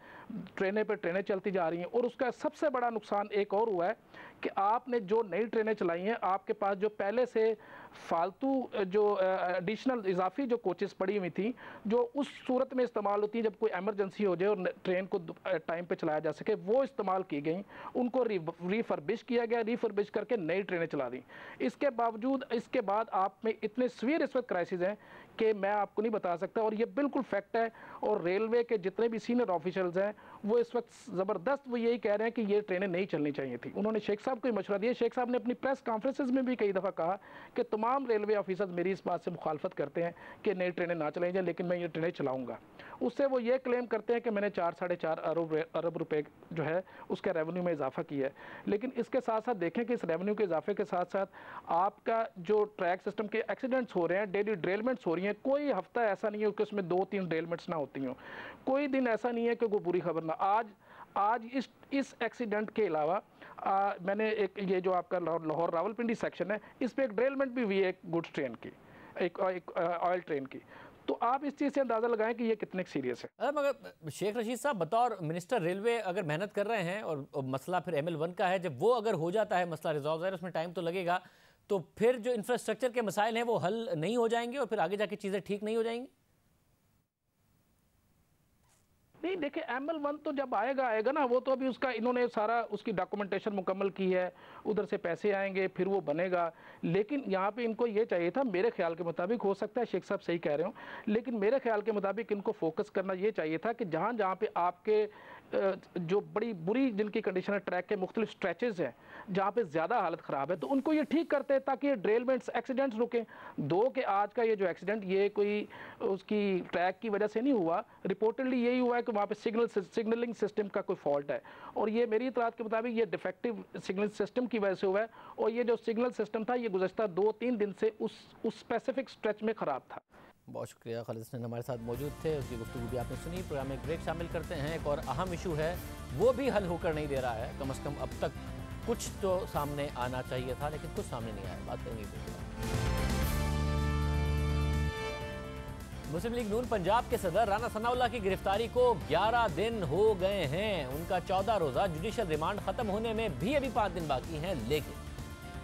ट्रेनें पे ट्रेनें चलती जा रही हैं। और उसका सबसे बड़ा नुकसान एक और हुआ है कि आपने जो नई ट्रेनें चलाई हैं, आपके पास जो पहले से फालतू जो एडिशनल इजाफी जो कोचेस पड़ी हुई थी, जो उस सूरत में इस्तेमाल होती हैं जब कोई एमरजेंसी हो जाए और ट्रेन को टाइम पे चलाया जा सके, वो इस्तेमाल की गई। उनको रिफर्बिश किया गया, रिफर्बिश करके नई ट्रेनें चला दी। इसके बावजूद इसके बाद आप में इतने सीवियर इस वक्त क्राइसिस हैं कि मैं आपको नहीं बता सकता, और ये बिल्कुल फैक्ट है। और रेलवे के जितने भी सीनियर ऑफिशियल्स हैं वो इस वक्त ज़बरदस्त वो यही कह रहे हैं कि ये ट्रेनें नहीं चलनी चाहिए थी। उन्होंने शेख साहब को मशवरा दिया। शेख साहब ने अपनी प्रेस कॉन्फ्रेंसेज में भी कई दफ़ा कहा कि तमाम रेलवे ऑफिसर्स मेरी इस बात से मुखालफत करते हैं कि नई ट्रेनें ना चलाई जाए, लेकिन मैं ये ट्रेनें चलाऊँगा। उससे वो ये क्लेम करते हैं कि मैंने 4-4.5 अरब रुपए जो है उसके रेवेन्यू में इजाफा किया है। लेकिन इसके साथ साथ देखें कि इस रेवेन्यू के इजाफे के साथ साथ आपका जो ट्रैक सिस्टम के एक्सीडेंट्स हो रहे हैं, डेली डिरेलमेंट्स हो रही हैं, कोई हफ्ता ऐसा नहीं है कि उसमें 2 2-3 ड्रेलमेंट्स ना होती हों। कोई दिन ऐसा नहीं है कि कोई बुरी खबर ना। आज इस एक्सीडेंट के अलावा मैंने एक ये जो आपका लाहौर रावलपिंडी सेक्शन है, इस पर एक ड्रेलमेंट भी हुई है एक गुड्स ट्रेन की, एक ऑयल ट्रेन की। तो आप इस चीज़ से अंदाज़ा लगाएं कि ये कितने सीरियस है। मगर शेख रशीद साहब, बतौर मिनिस्टर रेलवे अगर मेहनत कर रहे हैं और मसला फिर ML1 का है, जब वो अगर हो जाता है मसला रिजॉल्व, है उसमें टाइम तो लगेगा, तो फिर जो इंफ्रास्ट्रक्चर के मसाइल हैं वो हल नहीं हो जाएंगे और फिर आगे जाके चीज़ें ठीक नहीं हो जाएंगी? नहीं देखिए, ML1 तो जब आएगा ना, वो तो अभी उसका इन्होंने सारा उसकी डॉक्यूमेंटेशन मुकम्मल की है, उधर से पैसे आएंगे फिर वो बनेगा। लेकिन यहाँ पे इनको ये चाहिए था, मेरे ख्याल के मुताबिक, हो सकता है शेख साहब सही कह रहे हो, लेकिन मेरे ख्याल के मुताबिक इनको फोकस करना ये चाहिए था कि जहाँ पे आपके जो बड़ी बुरी जिनकी कंडीशन है, ट्रैक के मुख्तलिफ स्ट्रेचेज हैं जहाँ पे ज़्यादा हालत ख़राब है, तो उनको ये ठीक करते हैं ताकि ये ड्रेलमेंट्स एक्सीडेंट्स रुकें। के आज का ये जो एक्सीडेंट, ये कोई उसकी ट्रैक की वजह से नहीं हुआ, रिपोर्टेडली यही हुआ है कि वहाँ पे सिग्नलिंग सिस्टम का कोई फॉल्ट है, और ये मेरी इतलात के मुताबिक ये डिफेक्टिव सिग्नल सिस्टम की वजह से हुआ है। और ये जो सिग्नल सिस्टम था ये गुज़श्ता 2-3 दिन से उस स्पेसिफिक स्ट्रेच में ख़राब था। बहुत शुक्रिया। खालिद हसनैन हमारे साथ मौजूद थे, उसकी गुफ्तगू भी आपने सुनी। प्रोग्राम में एक ब्रेक शामिल करते हैं। एक और अहम इशू है, वो भी हल होकर नहीं दे रहा है। कम से कम अब तक कुछ तो सामने आना चाहिए था, लेकिन कुछ सामने नहीं आया। बात करेंगे। मुस्लिम लीग नून पंजाब के सदर राना सनाउल्लाह की गिरफ्तारी को 11 दिन हो गए हैं। उनका 14 रोज़ा जुडिशल रिमांड खत्म होने में भी अभी 5 दिन बाकी हैं, लेकिन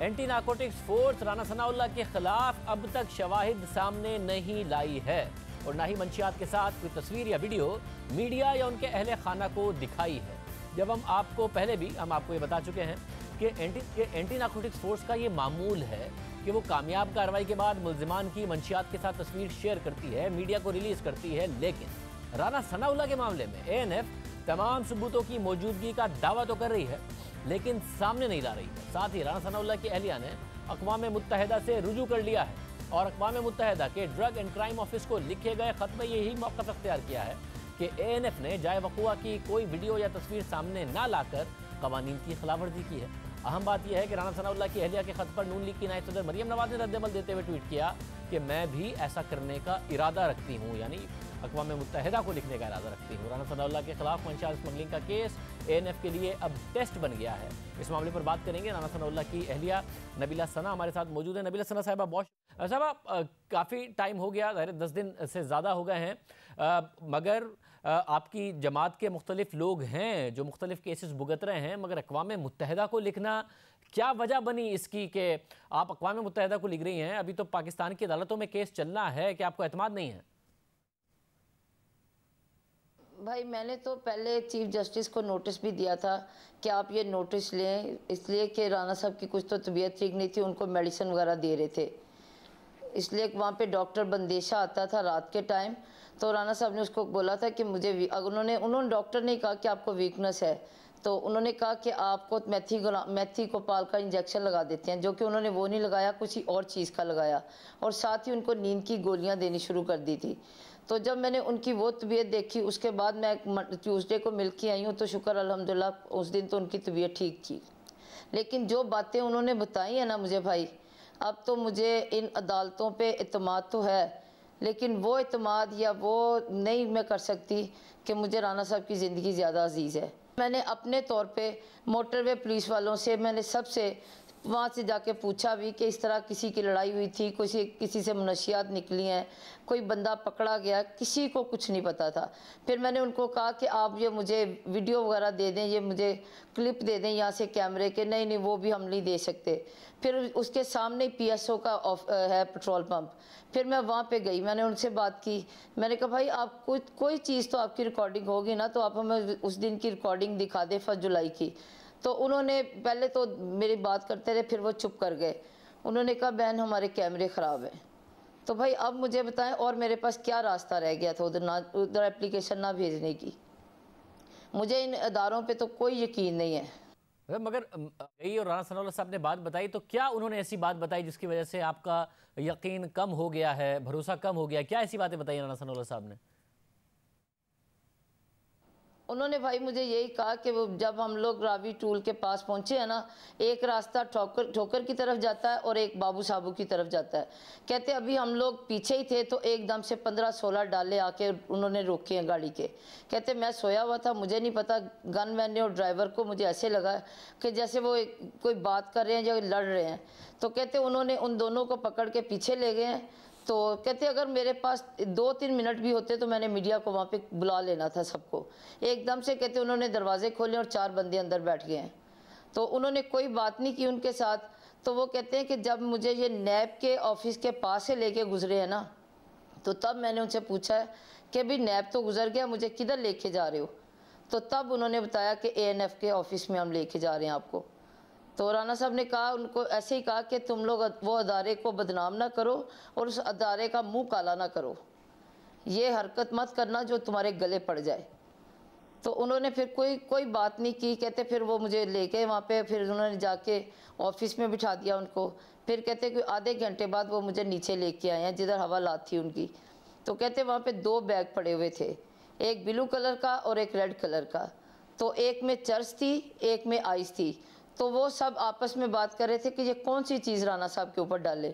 anti narcotics force Rana Sanaullah के खिलाफ अब तक शवाहिद सामने नहीं लाई है और ना ही मंशियात के साथ कोई तस्वीर या वीडियो मीडिया या उनके अहले खाना को दिखाई है। जब हम आपको ये बता चुके हैं कि एंटी नारकोटिक्स फोर्स का ये मामूल है कि वो कामयाब कार्रवाई के बाद मुल्जिमान की मंशियात के साथ तस्वीर शेयर करती है, मीडिया को रिलीज करती है, लेकिन राना सनाउल्लाह के मामले में ANF तमाम सबूतों की मौजूदगी का दावा तो कर रही है, लेकिन सामने नहीं ला रही है। साथ ही राना सनाउल्लाह की अहलिया ने अक़वाम मुत्तहिदा से रुजू कर लिया है और अक़वाम मुत्तहिदा के ड्रग एंड क्राइम ऑफिस को लिखे गए ख़त में यही मौक़िफ़ अख्तियार किया है कि ANF ने जाए वक़ुआ की कोई वीडियो या तस्वीर सामने ना लाकर क़वानीन की खिलाफवर्जी की है। अहम बात यह है कि राना सनाउल्लाह की अहलिया के ख़त पर नून लीग की नायब सदर मरियम नवाज़ ने रद्द-ए-अमल देते हुए ट्वीट किया कि मैं भी ऐसा करने का इरादा रखती हूँ, यानी अक़वाम मुत्तहिदा को लिखने का इरादा रखती हूँ। राना सनाउल्लाह के खिलाफ मंशियात स्मगलिंग का केस ANF के लिए अब टेस्ट बन गया है। इस मामले पर बात करेंगे। राना सनाउल्लाह की अहलिया नबीला सना हमारे साथ मौजूद है। नबीला सना साहिबा, बहुत साहब, काफ़ी टाइम हो गया, 10 दिन से ज़्यादा हो गए हैं, मगर आपकी जमात के मुख्तलिफ लोग हैं जो मुख्तलिफ केसेस भुगत रहे हैं, मगर अक़वाम मुत्तहिदा को लिखना, क्या वजह बनी इसकी कि आप अक़वाम मुत्तहिदा को लिख रही हैं? अभी तो पाकिस्तान की अदालतों में केस चलना है, कि आपको एतमाद नहीं है? भाई, मैंने तो पहले चीफ जस्टिस को नोटिस भी दिया था कि आप ये नोटिस लें, इसलिए कि राना साहब की कुछ तो तबीयत ठीक नहीं थी, उनको मेडिसिन वगैरह दे रहे थे, इसलिए वहाँ पे डॉक्टर बंदेशा आता था रात के टाइम, तो राना साहब ने उसको बोला था कि मुझे उन्होंने डॉक्टर ने कहा कि आपको वीकनेस है, तो उन्होंने कहा कि आपको मेथीकोपाल का इंजेक्शन लगा देते हैं, जो कि उन्होंने वो नहीं लगाया, कुछ और चीज़ का लगाया, और साथ ही उनको नींद की गोलियां देनी शुरू कर दी थी। तो जब मैंने उनकी वो तबीयत देखी, उसके बाद मैं ट्यूसडे को मिल के आई हूँ, तो शुक्र अल्हम्दुलिल्लाह उस दिन तो उनकी तबीयत ठीक थी। लेकिन जो बातें उन्होंने बताई है ना मुझे भाई, अब तो मुझे इन अदालतों पे इत्मीनान तो है, लेकिन वो इत्मीनान या वो नहीं मैं कर सकती कि मुझे राना साहब की ज़िंदगी ज़्यादा अजीज़ है। मैंने अपने तौर पे मोटरवे पुलिस वालों से, मैंने सबसे वहाँ से जाके पूछा भी कि इस तरह किसी की लड़ाई हुई थी, किसी से मनशियात निकली हैं, कोई बंदा पकड़ा गया, किसी को कुछ नहीं पता था। फिर मैंने उनको कहा कि आप ये मुझे वीडियो वगैरह दे दें, ये मुझे क्लिप दे दें यहाँ से कैमरे के, नहीं वो भी हम नहीं दे सकते। फिर उसके सामने PSO का है पेट्रोल पंप, फिर मैं वहाँ पे गई, मैंने उनसे बात की, मैंने कहा भाई आप कोई चीज़ तो आपकी रिकॉर्डिंग होगी ना, तो आप हमें उस दिन की रिकॉर्डिंग दिखा दें 1 जुलाई की। तो उन्होंने पहले तो मेरी बात करते रहे, फिर वो चुप कर गए। उन्होंने कहा बहन हमारे कैमरे ख़राब हैं। तो भाई अब मुझे बताएं और मेरे पास क्या रास्ता रह गया था उधर एप्लीकेशन ना भेजने की। मुझे इन अदारों पे तो कोई यकीन नहीं है। मगर यही और राना सनाउल्लाह साहब ने बात बताई, तो क्या उन्होंने ऐसी बात बताई जिसकी वजह से आपका यकीन कम हो गया है, भरोसा कम हो गया? क्या ऐसी बातें बताई राना सनाउल्लाह साहब ने? उन्होंने भाई मुझे यही कहा कि वो जब हम लोग रावी टूल के पास पहुंचे हैं ना, एक रास्ता ठोकर की तरफ जाता है और एक बाबू साबू की तरफ जाता है। कहते अभी हम लोग पीछे ही थे तो एकदम से 15-16 डाले आके उन्होंने रोके हैं गाड़ी के। कहते मैं सोया हुआ था, मुझे नहीं पता, गनमैन ने और ड्राइवर को मुझे ऐसे लगा कि जैसे वो कोई बात कर रहे हैं या लड़ रहे हैं। तो कहते उन्होंने उन दोनों को पकड़ के पीछे ले गए हैं। तो कहते अगर मेरे पास 2-3 मिनट भी होते तो मैंने मीडिया को वहाँ पे बुला लेना था सबको। एकदम से कहते उन्होंने दरवाजे खोले और 4 बंदे अंदर बैठ गए हैं। तो उन्होंने कोई बात नहीं की उनके साथ। तो वो कहते हैं कि जब मुझे ये नैब के ऑफिस के पास से लेके गुजरे हैं ना, तो तब मैंने उनसे पूछा है कि अभी नैब तो गुजर गया, मुझे किधर लेके जा रहे हो? तो तब उन्होंने बताया कि ANF के ऑफिस में हम लेके जा रहे हैं आपको। तो राना साहब ने कहा, उनको ऐसे ही कहा कि तुम लोग वो अदारे को बदनाम ना करो और उस अदारे का मुंह काला ना करो, ये हरकत मत करना जो तुम्हारे गले पड़ जाए। तो उन्होंने फिर कोई बात नहीं की। कहते फिर वो मुझे लेके वहाँ पे फिर उन्होंने जाके ऑफिस में बिठा दिया उनको। फिर कहते कि आधे घंटे बाद वो मुझे नीचे लेके आए हैं जिधर हवालात थी उनकी। तो कहते वहाँ पे 2 बैग पड़े हुए थे, एक ब्लू कलर का और एक रेड कलर का। तो एक में चर्च थी, एक में आइस थी। तो वो सब आपस में बात कर रहे थे कि ये कौन सी चीज़ राना साहब के ऊपर डाले।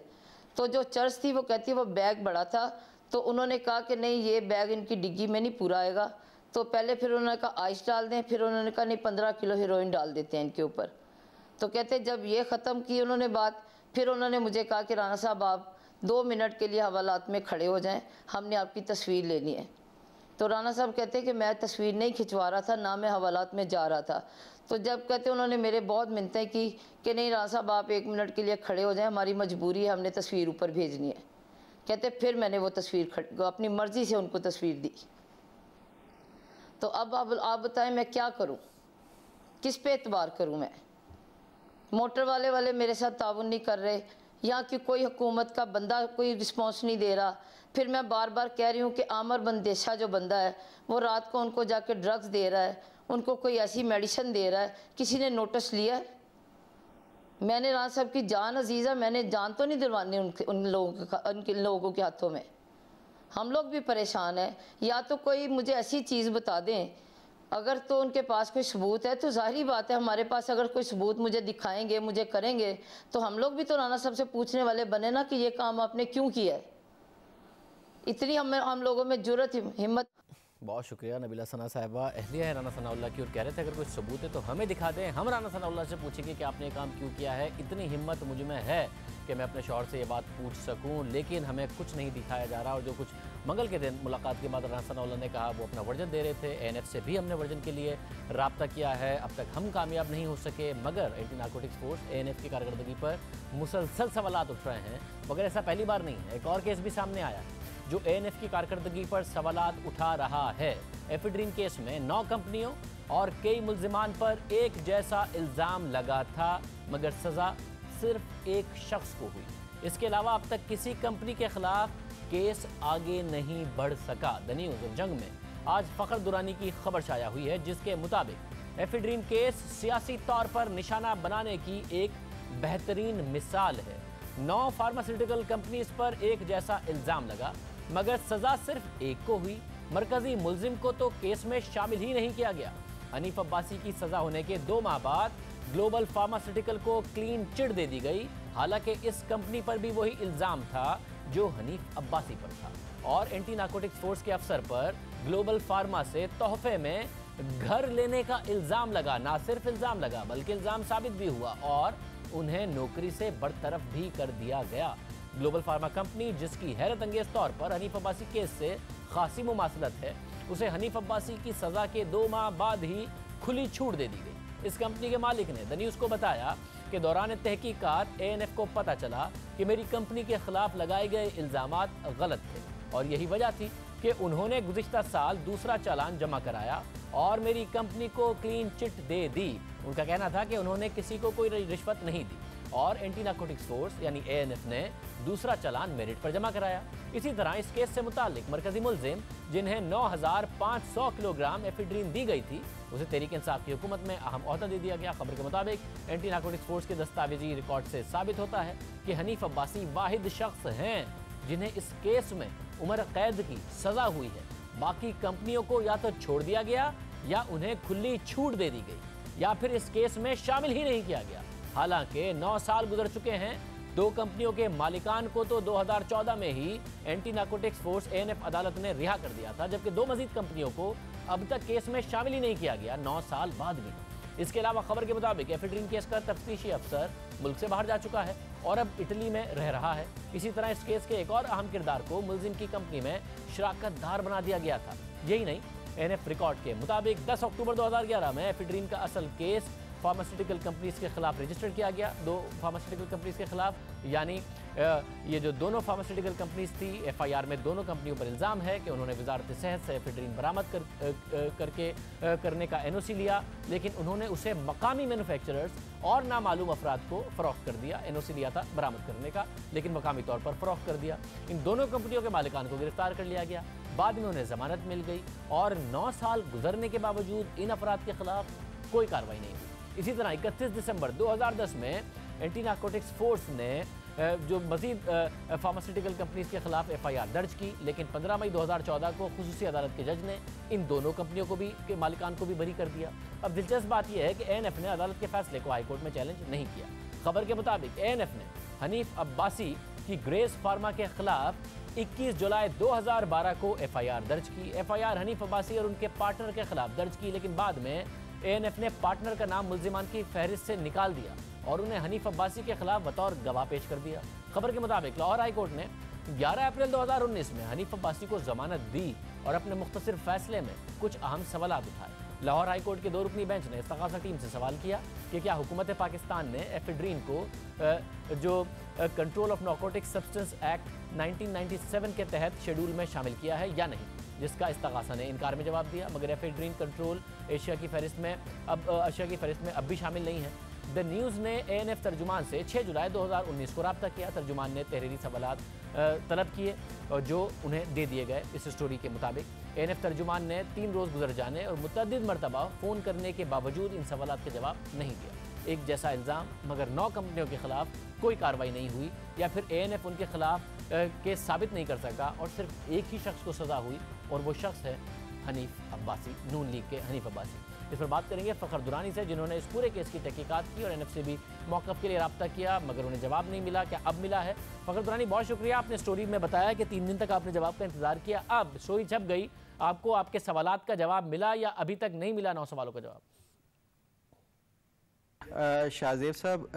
तो जो चर्च थी वो कहती वो बैग बड़ा था, तो उन्होंने कहा कि नहीं ये बैग इनकी डिग्गी में नहीं पूरा आएगा। तो पहले फिर उन्होंने कहा आइस डाल दें, फिर उन्होंने कहा नहीं 15 किलो हीरोइन डाल देते हैं इनके ऊपर। तो कहते जब ये ख़त्म की उन्होंने बात, फिर उन्होंने मुझे कहा कि राना साहब आप 2 मिनट के लिए हवालात में खड़े हो जाएँ, हमने आपकी तस्वीर लेनी है। तो राना साहब कहते कि मैं तस्वीर नहीं खिंचवा रहा था, ना मैं हवालात में जा रहा था। तो जब कहते उन्होंने मेरे बहुत मिन्नतें की कि नहीं राना साहब आप 1 मिनट के लिए खड़े हो जाएं, हमारी मजबूरी है, हमने तस्वीर ऊपर भेजनी है। कहते फिर मैंने वो तस्वीर अपनी मर्ज़ी से उनको तस्वीर दी। तो अब आप बताएं मैं क्या करूं, किस पे एतबार करूं मैं? मोटर वाले मेरे साथ ताउन नहीं कर रहे, यहाँ की कोई हुकूमत का बंदा कोई रिस्पॉन्स नहीं दे रहा। फिर मैं बार बार कह रही हूँ कि आमर बंदेशा जो बंदा है वो रात को उनको जाके ड्रग्स दे रहा है, उनको कोई ऐसी मेडिसिन दे रहा है, किसी ने नोटिस लिया है? मैंने राना साहब की जान अजीज़ा, मैंने जान तो नहीं दिलवानी उन लोगों के हाथों में। हम लोग भी परेशान हैं। या तो कोई मुझे ऐसी चीज़ बता दें, अगर तो उनके पास कोई सबूत है तो जाहिर बात है हमारे पास अगर कोई सबूत मुझे दिखाएंगे, मुझे करेंगे, तो हम लोग भी तो राना साहब से पूछने वाले बने ना कि ये काम आपने क्यों किया है। इतनी हम लोगों में जुर्रत हिम्मत। बहुत शुक्रिया नबीला सना साहिबा, अहलिया है राना सनाउल्लाह की, और कह रहे थे अगर कोई सबूत है तो हमें दिखा दें, हम राना सनाउल्लाह से पूछेंगे कि आपने काम क्यों किया है। इतनी हिम्मत मुझ में है कि मैं अपने शौहर से ये बात पूछ सकूं, लेकिन हमें कुछ नहीं दिखाया जा रहा। और जो कुछ मंगल के दिन मुलाकात के बाद राना सनाउल्लाह ने कहा वो अपना वर्जन दे रहे थे। ANF से भी हमने वर्जन के लिए रब्ता किया है, अब तक हम कामयाब नहीं हो सके, मगर एंटी नारकोटिक्स फोर्स ANF की कारकर्दगी पर मुसलसल सवालात उठ रहे हैं। मगर ऐसा पहली बार नहीं है, एक और केस भी सामने आया जो ANF की कारकर्दगी पर सवालात उठा रहा है। एफिड्रीन केस में 9 कंपनियों और कई मुल्जिमान पर एक जैसा इल्ज़ाम लगा था, मगर सज़ा सिर्फ एक शख्स को हुई। इसके अलावा अब तक किसी कंपनी के खिलाफ केस आगे नहीं बढ़ सका। द न्यूज़ और जंग में आज फ़खर दुरानी की खबर शाया हुई है, जिसके मुताबिक एफिड्रीन केस सियासी तौर पर निशाना बनाने की एक बेहतरीन मिसाल है। 9 फार्मास्यूटिकल कंपनीज पर एक जैसा इल्ज़ाम लगा, मगर सज़ा सिर्फ एक को हुई। मरकजी मुल्जिम को तो केस में शामिल ही नहीं किया गया। हनीफ अब्बासी की सज़ा होने के 2 माह बाद ग्लोबल फार्मास्यूटिकल को क्लीन चिट दे दी गई। हालांकि इस कंपनी पर भी वही इल्ज़ाम था जो हनीफ अब्बासी पर था, और एंटी नारकोटिक्स फोर्स के अफसर पर ग्लोबल फार्मा से तोहफे में घर लेने का इल्ज़ाम लगा। ना सिर्फ इल्ज़ाम लगा बल्कि इल्ज़ाम साबित भी हुआ और उन्हें नौकरी से बरतरफ भी कर दिया गया। ग्लोबल फार्मा कंपनी, जिसकी हैरत अंगेज तौर पर हनीफ अब्बासी केस से खासी मुमासलत है, उसे हनीफ अब्बासी की सज़ा के 2 माह बाद ही खुली छूट दे दी गई। इस कंपनी के मालिक ने द न्यूज़ को बताया कि दौरान तहकीकात ANF को पता चला कि मेरी कंपनी के खिलाफ लगाए गए इल्ज़ामात गलत थे, और यही वजह थी कि उन्होंने गुज़िश्ता साल दूसरा चालान जमा कराया और मेरी कंपनी को क्लीन चिट दे दी। उनका कहना था कि उन्होंने किसी को कोई रिश्वत नहीं दी, और एंटी नारकोटिक्स फोर्स यानी ANF ने दूसरा चालान मेरिट पर जमा कराया। इसी तरह इस केस से मुतालिक मरकजी मुल्जिम, जिन्हें 9500 किलोग्राम एफिड्रीन दी गई थी, उसे तहरीक इंसाफ की हुकूमत में अहम ओहदा दे दिया गया। खबर के मुताबिक एंटी नारकोटिक्स फोर्स के दस्तावेजी रिकॉर्ड से साबित होता है कि हनीफ अब्बासी वाहिद शख्स हैं जिन्हें इस केस में उम्र कैद की सज़ा हुई है। बाकी कंपनियों को या तो छोड़ दिया गया या उन्हें खुली छूट दे दी गई या फिर इस केस में शामिल ही नहीं किया गया। हालांकि 9 साल गुजर चुके हैं। 2 कंपनियों के मालिकान को तो 2014 में ही एंटी नार्कोटिक्स फोर्स ANF अदालत ने रिहा कर दिया था, जबकि 2 मजीद कंपनियों को अब तक केस में शामिल ही नहीं किया गया 9 साल बाद भी। इसके अलावा खबर के मुताबिक एफेड्रीन केस का तफ्तीशी अफसर मुल्क से बाहर जा चुका है और अब इटली में रह रहा है। इसी तरह इस केस के एक और अहम किरदार को मुलजिम की कंपनी में शराकतदार बना दिया गया था। यही नहीं, ANF रिकॉर्ड के मुताबिक 10 अक्टूबर 2011 में एफेड्रीन का असल केस फार्मास्यूटिकल कंपनीज के खिलाफ रजिस्टर किया गया। 2 फार्मास्यूटिकल कंपनीज के खिलाफ, यानी ये जो दोनों फार्मास्यूटिकल कंपनीज थी, FIR में दोनों कंपनियों पर इल्ज़ाम है कि उन्होंने वजारत सेहत से एफेड्रीन बरामद करने का NOC लिया, लेकिन उन्होंने उसे मकामी मैन्युफैक्चरर्स और नामालूम अफराद को फ़रोख्त कर दिया। NOC लिया था बरामद करने का, लेकिन मकामी तौर पर फ़रोख्त कर दिया। इन दोनों कंपनियों के मालिकान को गिरफ्तार कर लिया गया। बाद में उन्हें जमानत मिल गई और 9 साल गुजरने के बावजूद इन अफराद के खिलाफ कोई कार्रवाई नहीं हुई। इसी तरह 31 दिसंबर 2010 में एंटी नार्कोटिक्स फोर्स ने जो मजीद फार्मास्यूटिकल कंपनीज के खिलाफ FIR दर्ज की, लेकिन 15 मई 2014 को खुसूसी अदालत के जज ने इन दोनों कंपनियों को भी के मालिकान को भी बरी कर दिया। अब दिलचस्प बात यह है कि ANF ने अदालत के फैसले को हाईकोर्ट में चैलेंज नहीं किया। खबर के मुताबिक ANF ने हनीफ अब्बासी की ग्रेस फार्मा के खिलाफ 21 जुलाई 2012 को FIR दर्ज की। FIR हनीफ अब्बासी और उनके पार्टनर के खिलाफ दर्ज की, लेकिन बाद में ANF ने पार्टनर का नाम मुल्जिमान की फहरिस्त से निकाल दिया और उन्हें हनीफ अब्बासी के खिलाफ बतौर गवाह पेश कर दिया। खबर के मुताबिक लाहौर हाई कोर्ट ने 11 अप्रैल 2019 में हनीफ अब्बासी को जमानत दी और अपने मुख्तसर फैसले में कुछ अहम सवालात उठाए। लाहौर हाई कोर्ट के 2 रुकनी बेंच ने इस्तगासा टीम से सवाल किया कि क्या हुकूमत पाकिस्तान ने एफेड्रीन को जो control of narcotic substance act 1997 के तहत शेड्यूल में शामिल किया है या नहीं, जिसका इस्तगासा ने इनकार में जवाब दिया। मगर एफेड्रीन कंट्रोल एशिया की फहरिस्त में अब भी शामिल नहीं है। द न्यूज़ ने ANF तर्जुमान से 6 जुलाई 2019 को रब्ता किया। तर्जुमान ने तहरीरी सवालात तलब किए और जो उन्हें दे दिए गए। इस स्टोरी के मुताबिक ANF तर्जुमान ने 3 रोज़ गुजर जाने और मुतअद्दिद मरतबा फ़ोन करने के बावजूद इन सवालात के जवाब नहीं दिया। एक जैसा इल्ज़ाम, मगर 9 कंपनियों के खिलाफ कोई कार्रवाई नहीं हुई या फिर ANF उनके खिलाफ केस साबित नहीं कर सका और सिर्फ एक ही शख्स को सज़ा हुई और वो शख्स है हनीफ अब्बासी, नून लीग के हनीफ अब्बासी। इस पर बात करेंगे फ़खर दुरानी से, जिन्होंने इस पूरे केस की तहकीकात की और ANF से भी मौक़िफ़ के लिए रब्ता किया, मगर उन्हें जवाब नहीं मिला। क्या अब मिला है? फ़खर दुरानी, बहुत शुक्रिया। आपने स्टोरी में बताया कि 3 दिन तक आपने जवाब का इंतज़ार किया, अब स्टोरी छप गई, आपको आपके सवालात का जवाब मिला या अभी तक नहीं मिला 9 सवालों का जवाब? शाहजेब साहब,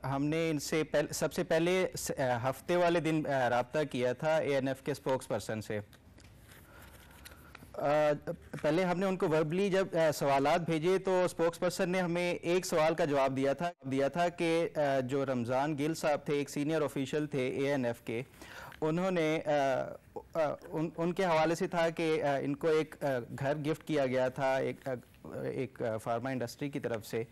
हमने इनसे सबसे पहले हफ्ते वाले दिन रब्ता किया था ANF के स्पोक्स पर्सन से। पहले हमने उनको वर्बली जब सवालात भेजे तो स्पोक्स पर्सन ने हमें एक सवाल का जवाब दिया था कि जो रमज़ान गिल साहब थे, एक सीनियर ऑफिशियल थे ANF के, उन्होंने उनके हवाले से था कि इनको एक घर गिफ्ट किया गया था एक फार्मा इंडस्ट्री की तरफ से।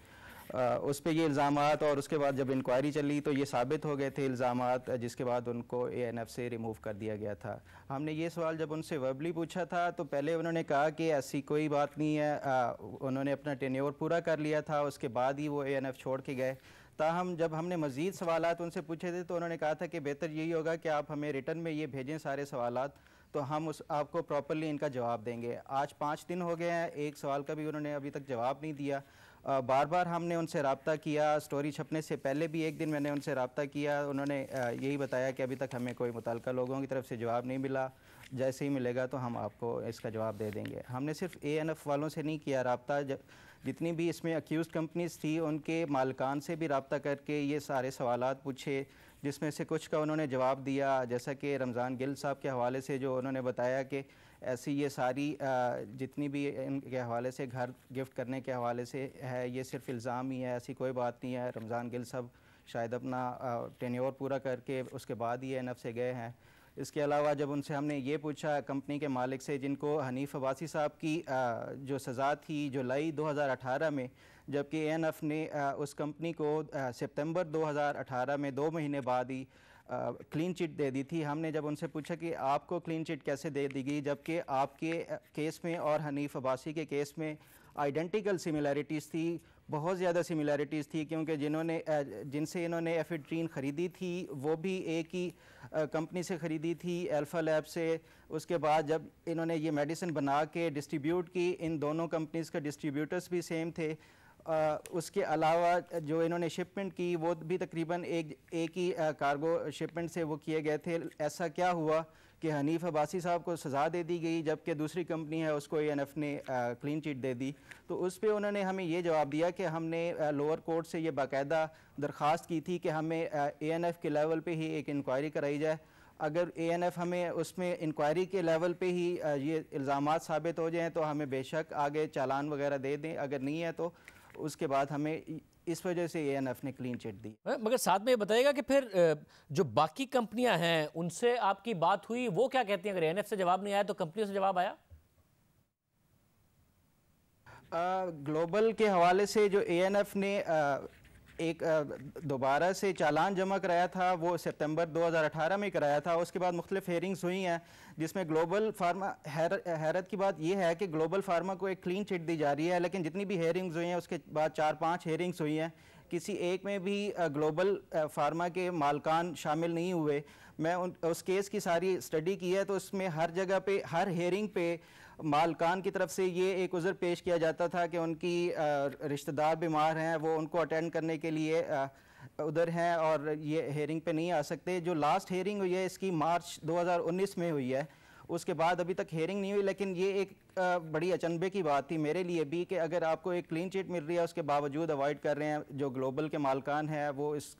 उस पे ये इल्ज़ामात, और उसके बाद जब इंक्वायरी चली तो ये साबित हो गए थे इल्ज़ामात, जिसके बाद उनको ANF से रिमूव कर दिया गया था। हमने ये सवाल जब उनसे वर्बली पूछा था तो पहले उन्होंने कहा कि ऐसी कोई बात नहीं है, उन्होंने अपना टेन्योर पूरा कर लिया था, उसके बाद ही वो ANF छोड़ के गए। ताहम जब हमने मज़ीद सवालात उनसे पूछे थे तो उन्होंने कहा था कि बेहतर यही होगा कि आप हमें रिटर्न में ये भेजें सारे सवालात, तो हम आपको प्रॉपर्ली इनका जवाब देंगे। आज 5 दिन हो गए हैं, एक सवाल का भी उन्होंने अभी तक जवाब नहीं दिया। बार बार हमने उनसे रब्ता किया, स्टोरी छपने से पहले भी एक दिन मैंने उनसे रब्ता किया, उन्होंने यही बताया कि अभी तक हमें कोई मुतल्लिका लोगों की तरफ से जवाब नहीं मिला, जैसे ही मिलेगा तो हम आपको इसका जवाब दे देंगे। हमने सिर्फ ANF वालों से नहीं किया रब्ता, जितनी भी इसमें अक्यूज़ कंपनीज थी उनके मालिकान से भी रब्ता करके ये सारे सवालात पूछे, जिसमें से कुछ का उन्होंने जवाब दिया। जैसा कि रमज़ान गिल साहब के हवाले से जो उन्होंने बताया कि ऐसी ये सारी जितनी भी इनके हवाले से घर गिफ्ट करने के हवाले से है, ये सिर्फ इल्ज़ाम ही है, ऐसी कोई बात नहीं है। रमज़ान गिल साहब शायद अपना टेन्योर पूरा करके उसके बाद ही ANF से गए हैं। इसके अलावा जब उनसे हमने ये पूछा कंपनी के मालिक से, जिनको हनीफ अब्बासी साहब की जो सज़ा थी जुलाई 2018 में, जबकि ANF ने उस कंपनी को सितंबर 2018 में 2 महीने बाद ही क्लीन चिट दे दी थी। हमने जब उनसे पूछा कि आपको क्लीन चिट कैसे दे दी गई, जबकि आपके केस में और हनीफ अब्बासी के केस में आइडेंटिकल सिमिलैरिटीज़ थी, बहुत ज़्यादा सिमिलैरिटीज़ थी, क्योंकि जिनसे इन्होंने एफेड्रीन ख़रीदी थी वो भी एक ही कंपनी से ख़रीदी थी, अल्फ़ा लैब से। उसके बाद जब इन्होंने ये मेडिसिन बना के डिस्ट्रीब्यूट की, इन दोनों कंपनीज़ का डिस्ट्रीब्यूटर्स भी सेम थे। उसके अलावा जो इन्होंने शिपमेंट की वो भी तकरीबन एक ही कार्गो शिपमेंट से वो किए गए थे। ऐसा क्या हुआ कि हनीफ अब्बासी साहब को सज़ा दे दी गई, जबकि दूसरी कंपनी है उसको ANF ने क्लीन चिट दे दी। तो उस पर उन्होंने हमें ये जवाब दिया कि हमने लोअर कोर्ट से ये बाकायदा दरख्वास्त की थी कि हमें ANF के लेवल पे ही एक इंक्वायरी कराई जाए। अगर ANF हमें उसमें इंक्वायरी के लेवल पे ही ये इल्ज़ामात साबित हो जाएँ तो हमें बेशक आगे चालान वगैरह दे दें, अगर नहीं है तो उसके बाद हमें इस वजह से ANF ने क्लीन चिट दी। मगर साथ में ये बताइएगा कि फिर जो बाकी कंपनियां हैं उनसे आपकी बात हुई, वो क्या कहती हैं? अगर ANF से जवाब नहीं आया तो कंपनियों से जवाब आया? ग्लोबल के हवाले से जो ANF ने एक दोबारा से चालान जमा कराया था वो सितंबर 2018 में कराया था। उसके बाद मुख्तलिफ हेयरिंग्स हुई हैं, जिसमें ग्लोबल फार्मा हैरत की बात यह है कि ग्लोबल फार्मा को एक क्लीन चिट दी जा रही है, लेकिन जितनी भी हेयरिंग्स हुई हैं उसके बाद 4-5 हेयरिंग्स हुई हैं, किसी एक में भी ग्लोबल फार्मा के मालकान शामिल नहीं हुए। मैं उस केस की सारी स्टडी की है, तो उसमें हर जगह पे, हर हेयरिंग पे मालकान की तरफ से ये एक उज़र पेश किया जाता था कि उनकी रिश्तेदार बीमार हैं, वो उनको अटेंड करने के लिए उधर हैं और ये हेयरिंग पे नहीं आ सकते। जो लास्ट हेयरिंग हुई है इसकी मार्च 2019 में हुई है, उसके बाद अभी तक हेयरिंग नहीं हुई। लेकिन ये एक बड़ी अचंभे की बात थी मेरे लिए भी कि अगर आपको एक क्लीन चिट मिल रही है, उसके बावजूद अवॉइड कर रहे हैं जो ग्लोबल के मालकान हैं वो इस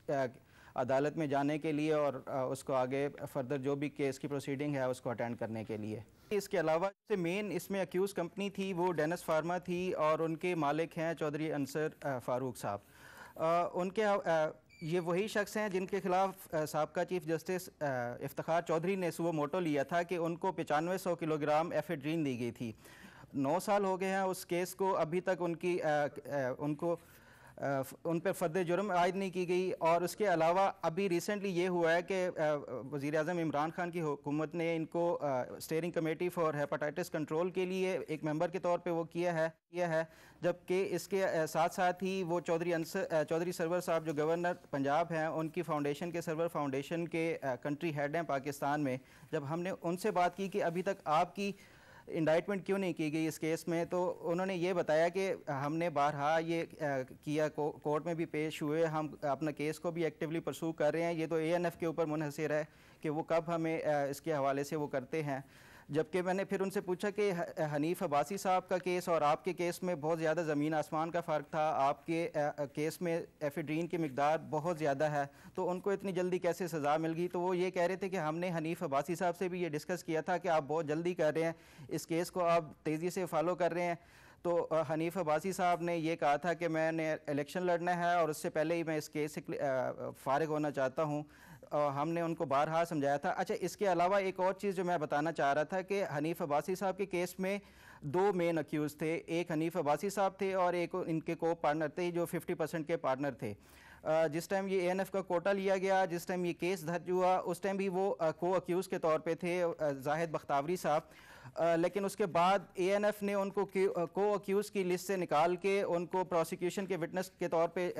अदालत में जाने के लिए और उसको आगे फर्दर जो भी केस की प्रोसीडिंग है उसको अटेंड करने के लिए। इसके अलावा से मेन इसमें अक्यूज़ कंपनी थी वो डेनिस फार्मा थी और उनके मालिक हैं चौधरी अंसर फारूक साहब। उनके ये वही शख्स हैं जिनके खिलाफ साबका चीफ जस्टिस इफ्तिखार चौधरी ने सुबह मोटो लिया था कि उनको 9500 किलोग्राम एफेड्रीन दी गई थी। 9 साल हो गए हैं उस केस को, अभी तक उनको उन पर फर्द जुर्म आयद नहीं की गई। और उसके अलावा अभी रिसेंटली ये हुआ है कि वज़ीर आज़म इमरान खान की हुकूमत ने इनको steering committee for hepatitis control के लिए एक मेंबर के तौर पे वो किया है, जबकि इसके साथ साथ ही वो चौधरी सरवर साहब जो गवर्नर पंजाब हैं, उनकी फाउंडेशन के सरवर फाउंडेशन के कंट्री हेड हैं पाकिस्तान में। जब हमने उनसे बात की कि अभी तक आपकी इंडाइटमेंट क्यों नहीं की गई इस केस में, तो उन्होंने ये बताया कि हमने बारहा ये किया, कोर्ट में भी पेश हुए, हम अपना केस को भी एक्टिवली परसू कर रहे हैं। ये तो ANF के ऊपर मुनहसर है कि वो कब हमें इसके हवाले से वो करते हैं। जबकि मैंने फिर उनसे पूछा कि हनीफ अब्बासी साहब का केस और आपके केस में बहुत ज़्यादा ज़मीन आसमान का फ़र्क था, आपके केस में एफेड्रीन की मिकदार बहुत ज़्यादा है, तो उनको इतनी जल्दी कैसे सज़ा मिल गई? तो वो ये कह रहे थे कि हमने हनीफ अब्बासी साहब से भी ये डिस्कस किया था कि आप बहुत जल्दी कर रहे हैं, इस केस को आप तेज़ी से फॉलो कर रहे हैं। तो हनीफ अब्बासी साहब ने ये कहा था कि मैंने इलेक्शन लड़ना है और उससे पहले ही मैं इस केस से फ़ारिग होना चाहता हूँ। हमने उनको बारहा समझाया था। अच्छा, इसके अलावा एक और चीज़ जो मैं बताना चाह रहा था कि हनीफ अब्बासी साहब के केस में 2 मेन अक्यूज़ थे, एक हनीफ अब्बासी साहब थे और एक इनके को पार्टनर थे जो 50% के पार्टनर थे। जिस टाइम ये ANF का कोटा लिया गया, जिस टाइम ये केस दर्ज हुआ, उस टाइम भी वो को अक्यूज़ के तौर पे थे जाहिद बख्तावरी साहब। लेकिन उसके बाद ANF ने उनको को अक्यूज़ की लिस्ट से निकाल के उनको प्रोसिक्यूशन के विटनेस के तौर पे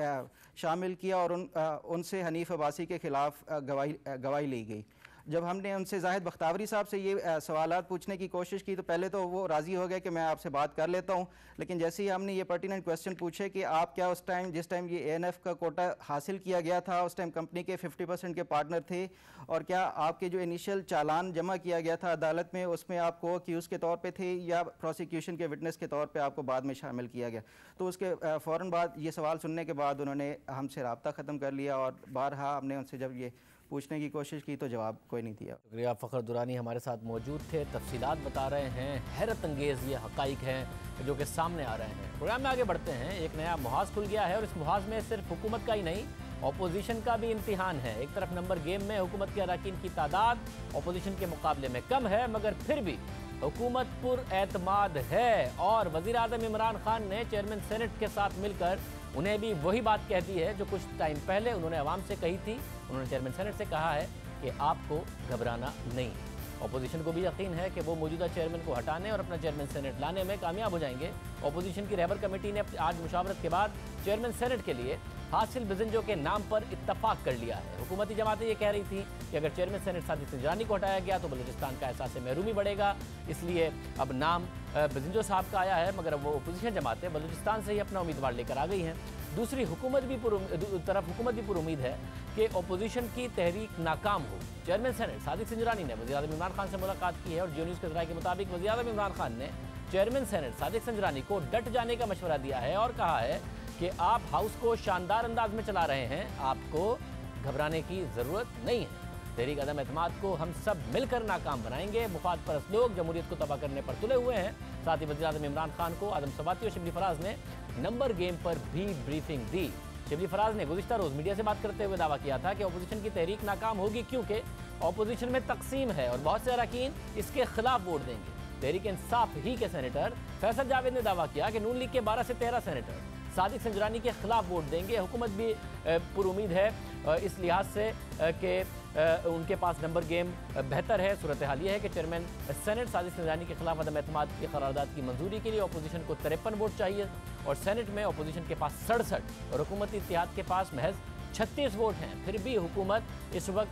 शामिल किया और उनसे हनीफ अब्बासी के ख़िलाफ़ गवाही ली गई। जब हमने उनसे जाहिद बख्तावरी साहब से ये सवालात पूछने की कोशिश की तो पहले तो वो राज़ी हो गए कि मैं आपसे बात कर लेता हूँ, लेकिन जैसे ही हमने ये पर्टिनेंट क्वेश्चन पूछे कि आप क्या उस टाइम जिस टाइम ये ANF का कोटा हासिल किया गया था उस टाइम कंपनी के 50% के पार्टनर थे, और क्या आपके जो इनिशियल चालान जमा किया गया था अदालत में उसमें आप को अक्यूज़ के तौर पर थे या प्रोसिक्यूशन के विटनेस के तौर पर आपको बाद में शामिल किया गया? तो उसके फ़ौरन बाद ये सवाल सुनने के बाद उन्होंने हमसे रब्ता ख़त्म कर लिया और बारहा हमने उनसे जब ये पूछने की कोशिश की तो जवाब कोई नहीं दिया। शुक्रिया। फ़खर दुरानी हमारे साथ मौजूद थे, तफसीलात बता रहे हैं, हैरत अंगेज़ ये हक़ाइक़ हैं जो कि सामने आ रहे हैं। प्रोग्राम में आगे बढ़ते हैं। एक नया मुहाज़ खुल गया है और इस मुहाज़ में सिर्फ हुकूमत का ही नहीं अपोजिशन का भी इम्तिहान है। एक तरफ नंबर गेम में हुकूमत के अरकान की तादाद अपोजिशन के मुकाबले में कम है, मगर फिर भी हुकूमत पुरएतमाद है और वज़ीर आज़म इमरान खान ने चेयरमैन सेनेट के साथ मिलकर उन्हें भी वही बात कह दी है जो कुछ टाइम पहले उन्होंने अवाम से कही थी। उन्होंने चेयरमैन सेनेट से कहा है कि आपको घबराना नहीं है। अपोजिशन को भी यकीन है कि वो मौजूदा चेयरमैन को हटाने और अपना चेयरमैन सेनेट लाने में कामयाब हो जाएंगे। अपोजिशन की रहबर कमेटी ने आज मुशावरत के बाद चेयरमैन सेनेट के लिए हासिल बिजंजो के नाम पर इत्तफाक कर लिया है। हुकूमती जमातें ये कह रही थी कि अगर चेयरमैन सेनेट सादिक संजरानी को हटाया गया तो बलूचिस्तान का एहसास महरूमी बढ़ेगा, इसलिए अब नाम बिजंजो साहब का आया है, मगर वो अपोजिशन जमातें बलूचिस्तान से ही अपना उम्मीदवार लेकर आ गई हैं। दूसरी हुकूमत भी पूरी उम्मीद है कि अपोजिशन की तहरीक नाकाम हो। चेयरमैन सेनेट सादिक संजरानी ने वज़ीर आज़म इमरान खान से मुलाकात की है और जियो न्यूज़ के ज़राए के मुताबिक वज़ीर आज़म इमरान खान ने चेयरमैन सेनेट सादिक संजरानी को डट जाने का मशवरा दिया है और कहा है कि आप हाउस को शानदार अंदाज में चला रहे हैं, आपको घबराने की ज़रूरत नहीं है। तहरीक अदम एतमाद को हम सब मिलकर नाकाम बनाएंगे। मुफाद परस्त लोग जमहूरियत को तबाह करने पर तुले हुए हैं। साथ ही वज़ीर आज़म इमरान खान को आदम सवाती और शिबली फराज ने नंबर गेम पर भी ब्रीफिंग दी। शिबली फराज ने गुज़िश्ता रोज़ मीडिया से बात करते हुए दावा किया था कि अपोजिशन की तहरीक नाकाम होगी क्योंकि अपोजिशन में तकसीम है और बहुत से अरकान इसके खिलाफ वोट देंगे। तहरीक इंसाफ ही के सेनेटर फैसल जावेद ने दावा किया कि नून लीग के 12 से 13 सेनेटर सादिक संजरानी के खिलाफ वोट देंगे। हुकूमत भी पुरुमीद है इस लिहाज से कि उनके पास नंबर गेम बेहतर है। सूरत हाल ये है कि चेयरमैन सेनेट सादिक संजरानी के खिलाफ अदम एतमाद की करारदाद की मंजूरी के लिए अपोजिशन को 53 वोट चाहिए और सेनेट में अपोजिशन के पास 67 और हुकूमती इत्तेहाद के पास महज 36 वोट हैं। फिर भी हुकूमत इस वक्त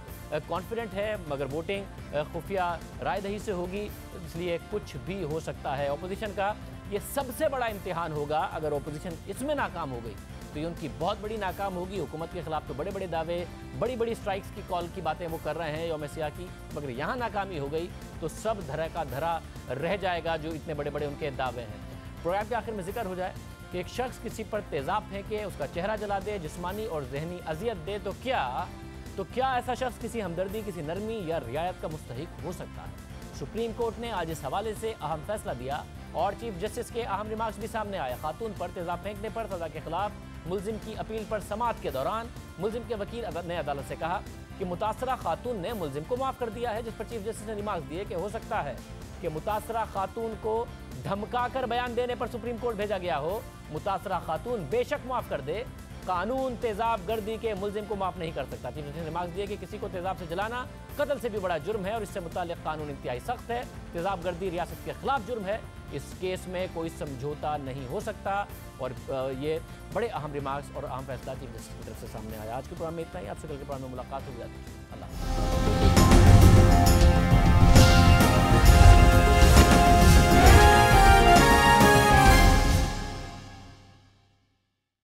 कॉन्फिडेंट है, मगर वोटिंग खुफिया रायदही से होगी, इसलिए कुछ भी हो सकता है। अपोजिशन का ये सबसे बड़ा इम्तिहान होगा। अगर अपोजिशन इसमें नाकाम हो गई तो ये उनकी बहुत बड़ी नाकाम होगी। हुकूमत के खिलाफ तो बड़े बड़े दावे, बड़ी बड़ी स्ट्राइक्स की कॉल की बातें वो कर रहे हैं यौम सियाह की, मगर यहाँ नाकामी हो गई तो सब धरा का धरा रह जाएगा जो इतने बड़े बड़े उनके दावे हैं। प्रोग्राम के आखिर में जिक्र हो जाए कि एक शख्स किसी पर तेज़ाब फेंके, उसका चेहरा जला दे, जिस्मानी और जहनी अजियत दे तो क्या ऐसा शख्स किसी हमदर्दी, किसी नरमी या रियायत का मुस्तहिक हो सकता है? सुप्रीम कोर्ट ने आज इस हवाले से अहम फैसला दिया और चीफ जस्टिस के अहम रिमार्क्स भी सामने आए। खातून पर तेज़ाब फेंकने पर सज़ा के खिलाफ मुलजिम की अपील पर समाअत के दौरान मुलजिम के वकील ने अदालत से कहा कि मुतासरा खातून ने मुलजिम को माफ़ कर दिया है, जिस पर चीफ जस्टिस ने रिमार्क्स दिए कि हो सकता है कि मुतासरा खातून को धमकाकर बयान देने पर सुप्रीम कोर्ट भेजा गया हो। मुतासरा खातून बेशक माफ़ कर दे, कानून तेज़ाब गर्दी के मुलजिम को माफ़ नहीं कर सकता। चीफ जस्टिस ने रिमार्क्स दिए कि किसी को तेज़ाब से जलाना कत्ल से भी बड़ा जुर्म है और इससे मुताल्लिक़ कानून इंतहाई सख्त है। तेज़ाब गर्दी रियासत के खिलाफ जुर्म है, इस केस में कोई समझौता नहीं हो सकता। और ये बड़े अहम रिमार्क्स और अहम फैसला चीफ जस्टिस की तरफ से सामने आया। आज के प्रोग्राम में इतना ही, आपसे कल के प्रोग्राम में मुलाकात हो जाती है। अल्लाह।